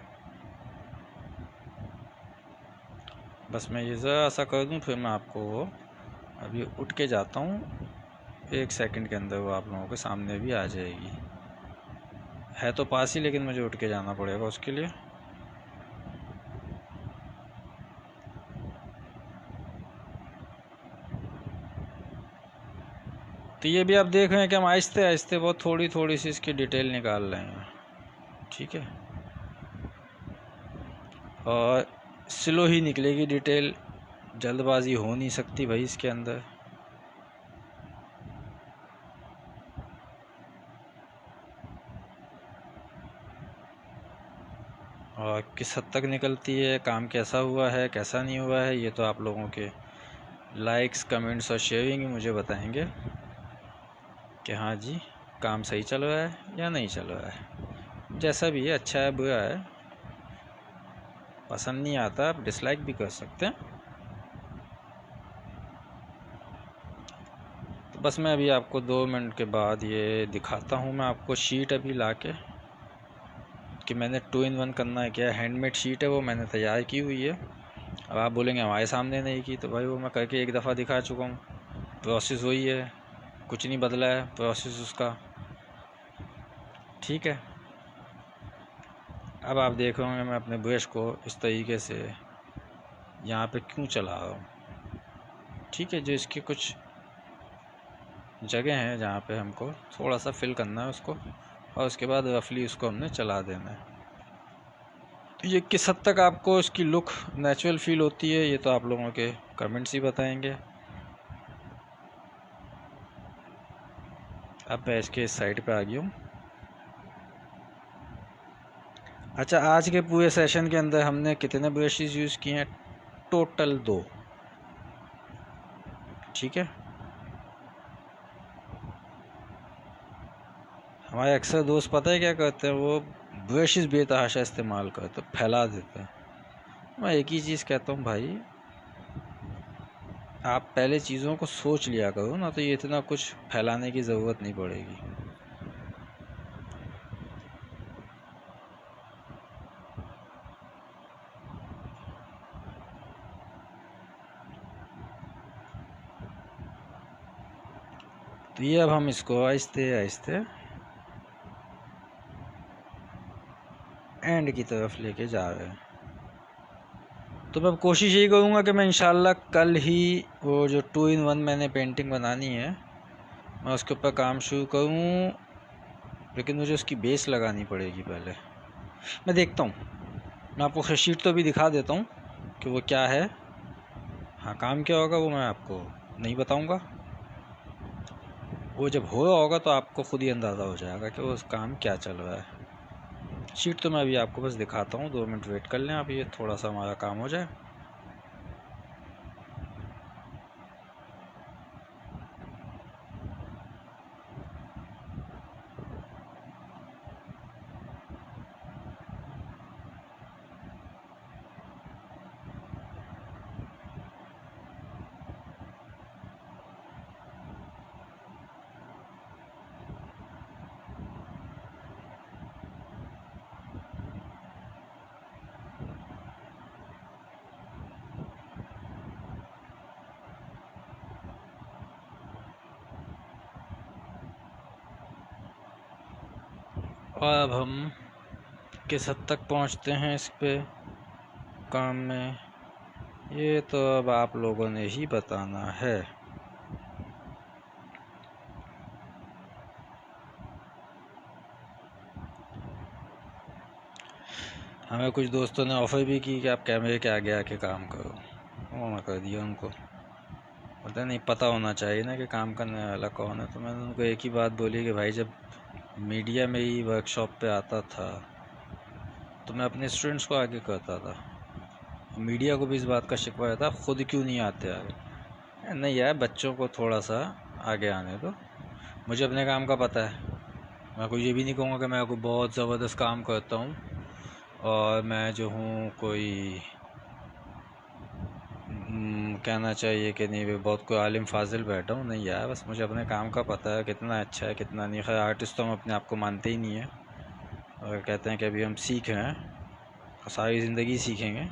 बस मैं ये ज़रा सा कर दूँ, फिर मैं आपको वो अभी उठ के जाता हूँ, 1 सेकंड के अंदर वो आप लोगों के सामने भी आ जाएगी। है तो पास ही, लेकिन मुझे उठ के जाना पड़ेगा उसके लिए। तो ये भी आप देख रहे हैं कि हम आहिस्ते आहिस्ते बहुत थोड़ी थोड़ी सी इसकी डिटेल निकाल रहे हैं, ठीक है, और स्लो ही निकलेगी डिटेल, जल्दबाजी हो नहीं सकती भाई इसके अंदर। और किस हद तक निकलती है, काम कैसा हुआ है कैसा नहीं हुआ है, ये तो आप लोगों के लाइक्स, कमेंट्स और शेयरिंग ही मुझे बताएंगे कि हाँ जी काम सही चल रहा है या नहीं चल रहा है। जैसा भी है, अच्छा है बुरा है, पसंद नहीं आता आप डिसलाइक भी कर सकते हैं। तो बस मैं अभी आपको 2 मिनट के बाद ये दिखाता हूँ मैं आपको शीट अभी ला के कि मैंने 2 in 1 करना है क्या। हैंडमेड शीट है वो मैंने तैयार की हुई है। अब आप बोलेंगे हमारे सामने नहीं की, तो भाई वो मैं करके एक दफ़ा दिखा चुका हूँ। प्रोसेस वही है, कुछ नहीं बदला है प्रोसेस उसका, ठीक है। अब आप देख रहे होंगे मैं अपने ब्रश को इस तरीके से यहाँ पे क्यों चला रहा हूँ, ठीक है। जो इसकी कुछ जगह हैं जहाँ पे हमको थोड़ा सा फिल करना है उसको, और उसके बाद रफली उसको हमने चला देना है। तो ये किस हद तक आपको इसकी लुक नेचुरल फील होती है ये तो आप लोगों के कमेंट्स ही बताएंगे। अब मैं इसके इस साइड पे आ गया हूँ। अच्छा, आज के पूरे सेशन के अंदर हमने कितने ब्रशेस यूज़ किए हैं? टोटल 2, ठीक है। हमारे अक्सर दोस्त पता है क्या करते हैं, वो ब्रशेस बेतहाशा इस्तेमाल करते हैं, फैला देते हैं। मैं एक ही चीज़ कहता हूँ भाई, आप पहले चीज़ों को सोच लिया करो ना, तो ये इतना कुछ फैलाने की ज़रूरत नहीं पड़ेगी। तो ये अब हम इसको आहिस्ते आहिस्ते एंड की तरफ लेके जा रहे हैं। तो मैं कोशिश यही करूँगा कि मैं इंशाल्लाह कल ही वो जो 2 in 1 मैंने पेंटिंग बनानी है मैं उसके ऊपर काम शुरू करूँ, लेकिन मुझे उसकी बेस लगानी पड़ेगी पहले। मैं देखता हूँ, मैं आपको शीट तो भी दिखा देता हूँ कि वो क्या है। हाँ, काम क्या होगा वो मैं आपको नहीं बताऊँगा, वो जब हो होगा तो आपको खुद ही अंदाज़ा हो जाएगा कि वो काम क्या चल रहा है। शीट तो मैं अभी आपको बस दिखाता हूँ, 2 मिनट वेट कर लें आप, ये थोड़ा सा हमारा काम हो जाए। और अब हम किस हद तक पहुँचते हैं इस पे काम में, ये तो अब आप लोगों ने ही बताना है। हमें कुछ दोस्तों ने ऑफ़र भी की कि आप कैमरे के आगे आके काम करो, वो मैं कर दिया उनको। पता नहीं, पता होना चाहिए ना कि काम करने वाला कौन है। तो मैंने उनको एक ही बात बोली कि भाई जब मीडिया में ही वर्कशॉप पे आता था तो मैं अपने स्टूडेंट्स को आगे करता था, मीडिया को भी इस बात का शिकवा था खुद क्यों नहीं आते आगे। नहीं यार, बच्चों को थोड़ा सा आगे आने दो, मुझे अपने काम का पता है। मैं कोई ये भी नहीं कहूँगा कि मैं कोई बहुत ज़बरदस्त काम करता हूँ और मैं जो हूँ कोई कहना चाहिए कि नहीं वे बहुत कोई आलिम फाजिल बैठा हूँ, नहीं यार, बस मुझे अपने काम का पता है कितना अच्छा है कितना नहीं। खैर आर्टिस्ट तो हम अपने आप को मानते ही नहीं है, और कहते हैं कि अभी हम सीख रहे हैं और सारी ज़िंदगी सीखेंगे।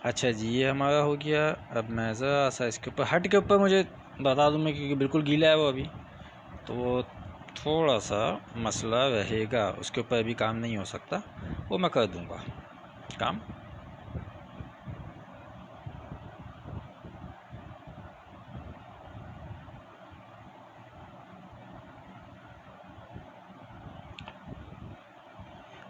अच्छा जी, ये हमारा हो गया। अब मैं ज़रा सा इसके ऊपर हट के ऊपर मुझे बता दूँ मैं, क्योंकि बिल्कुल गीला है वो अभी, तो वो थोड़ा सा मसला रहेगा, उसके ऊपर अभी काम नहीं हो सकता, वो मैं कर दूँगा काम।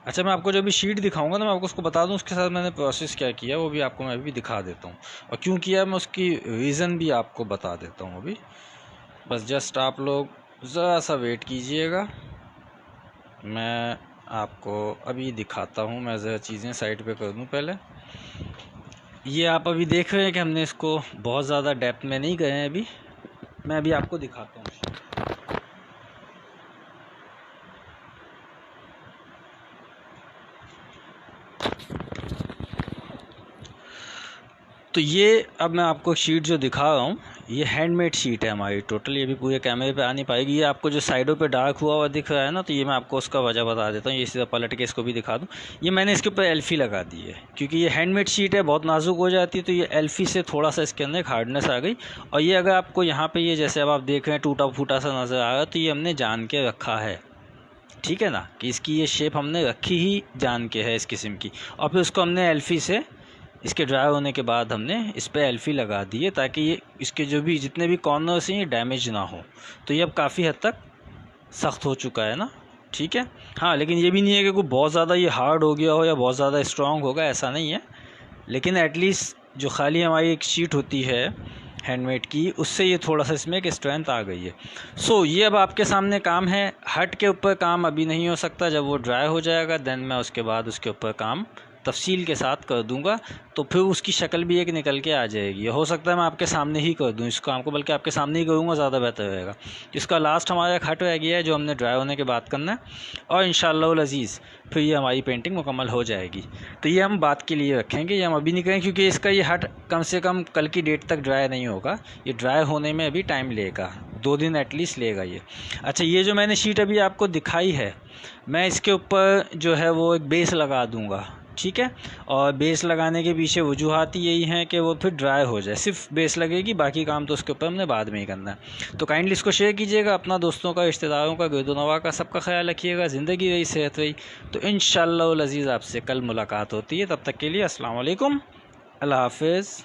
अच्छा, मैं आपको जो भी शीट दिखाऊंगा ना मैं आपको उसको बता दूं उसके साथ मैंने प्रोसेस क्या किया वो भी आपको मैं अभी दिखा देता हूँ, और क्यों किया मैं उसकी रीज़न भी आपको बता देता हूँ अभी। बस जस्ट आप लोग ज़रा सा वेट कीजिएगा, मैं आपको अभी दिखाता हूँ। मैं ज़रा चीज़ें साइड पे कर दूँ पहले। ये आप अभी देख रहे हैं कि हमने इसको बहुत ज़्यादा डेप्थ में नहीं गए हैं अभी, मैं अभी आपको दिखाता हूँ। तो ये अब मैं आपको शीट जो दिखा रहा हूँ, ये हैंडमेड शीट है हमारी टोटल। ये भी पूरे कैमरे पे आ नहीं पाएगी। ये आपको जो साइडों पे डार्क हुआ दिख रहा है ना, तो ये मैं आपको उसका वजह बता देता हूँ। ये सीधा पलट के इसको भी दिखा दूँ। ये मैंने इसके ऊपर एल्फी लगा दी है, क्योंकि ये हैंडमेड शीट है, बहुत नाजुक हो जाती है, तो ये एल्फी से थोड़ा सा इसके अंदर हार्डनेस आ गई। और ये अगर आपको यहाँ पर ये जैसे अब आप देख रहे हैं टूटा फूटा सा नज़र आ रहा है, तो ये हमने जान के रखा है, ठीक है ना, कि इसकी ये शेप हमने रखी ही जान के है इस किस्म की। और फिर उसको हमने एल्फी से, इसके ड्राई होने के बाद हमने इस पर एल्फी लगा दी है, ताकि ये इसके जो भी जितने भी कॉर्नर्स हैं ये डैमेज ना हो। तो ये अब काफ़ी हद तक सख्त हो चुका है ना, ठीक है। हाँ, लेकिन ये भी नहीं है कि कोई बहुत ज़्यादा ये हार्ड हो गया हो या बहुत ज़्यादा स्ट्रॉन्ग होगा, ऐसा नहीं है। लेकिन एटलीस्ट जो खाली हमारी एक शीट होती है हैंडमेड की, उससे ये थोड़ा सा इसमें एक स्ट्रेंथ आ गई है। सो ये अब आपके सामने काम है। हट के ऊपर काम अभी नहीं हो सकता, जब वो ड्राई हो जाएगा देन मैं उसके बाद उसके ऊपर काम तफसील के साथ कर दूंगा, तो फिर उसकी शक्ल भी एक निकल के आ जाएगी। हो सकता है मैं आपके सामने ही कर दूं इस काम को, बल्कि आपके सामने ही करूँगा, ज़्यादा बेहतर रहेगा। इसका लास्ट हमारा एक हट रह गया है जो हमने ड्राई होने के बाद करना है, और इंशाअल्लाह अज़ीज़ फिर ये हमारी पेंटिंग मुकम्मल हो जाएगी। तो ये हम बात के लिए रखेंगे, ये हम अभी नहीं करेंगे, क्योंकि इसका ये हट कम से कम कल की डेट तक ड्राई नहीं होगा। ये ड्राई होने में अभी टाइम लेगा, 2 दिन एटलीस्ट लेगा ये। अच्छा, ये जो मैंने शीट अभी आपको दिखाई है, मैं इसके ऊपर जो है वो एक बेस लगा दूँगा, ठीक है। और बेस लगाने के पीछे वजूहात यही हैं कि वो फिर ड्राई हो जाए, सिर्फ बेस लगेगी, बाकी काम तो उसके ऊपर हमने बाद में ही करना है। तो काइंडली इसको शेयर कीजिएगा, अपना दोस्तों का, रिश्तेदारों का, गिरदोनवा का, सबका ख्याल रखिएगा। ज़िंदगी रही, सेहत रही। तो इंशाअल्लाह अज़ीज़ आपसे कल मुलाकात होती है। तब तक के लिए अस्सलाम वालेकुम, अल्लाह हाफ़िज़।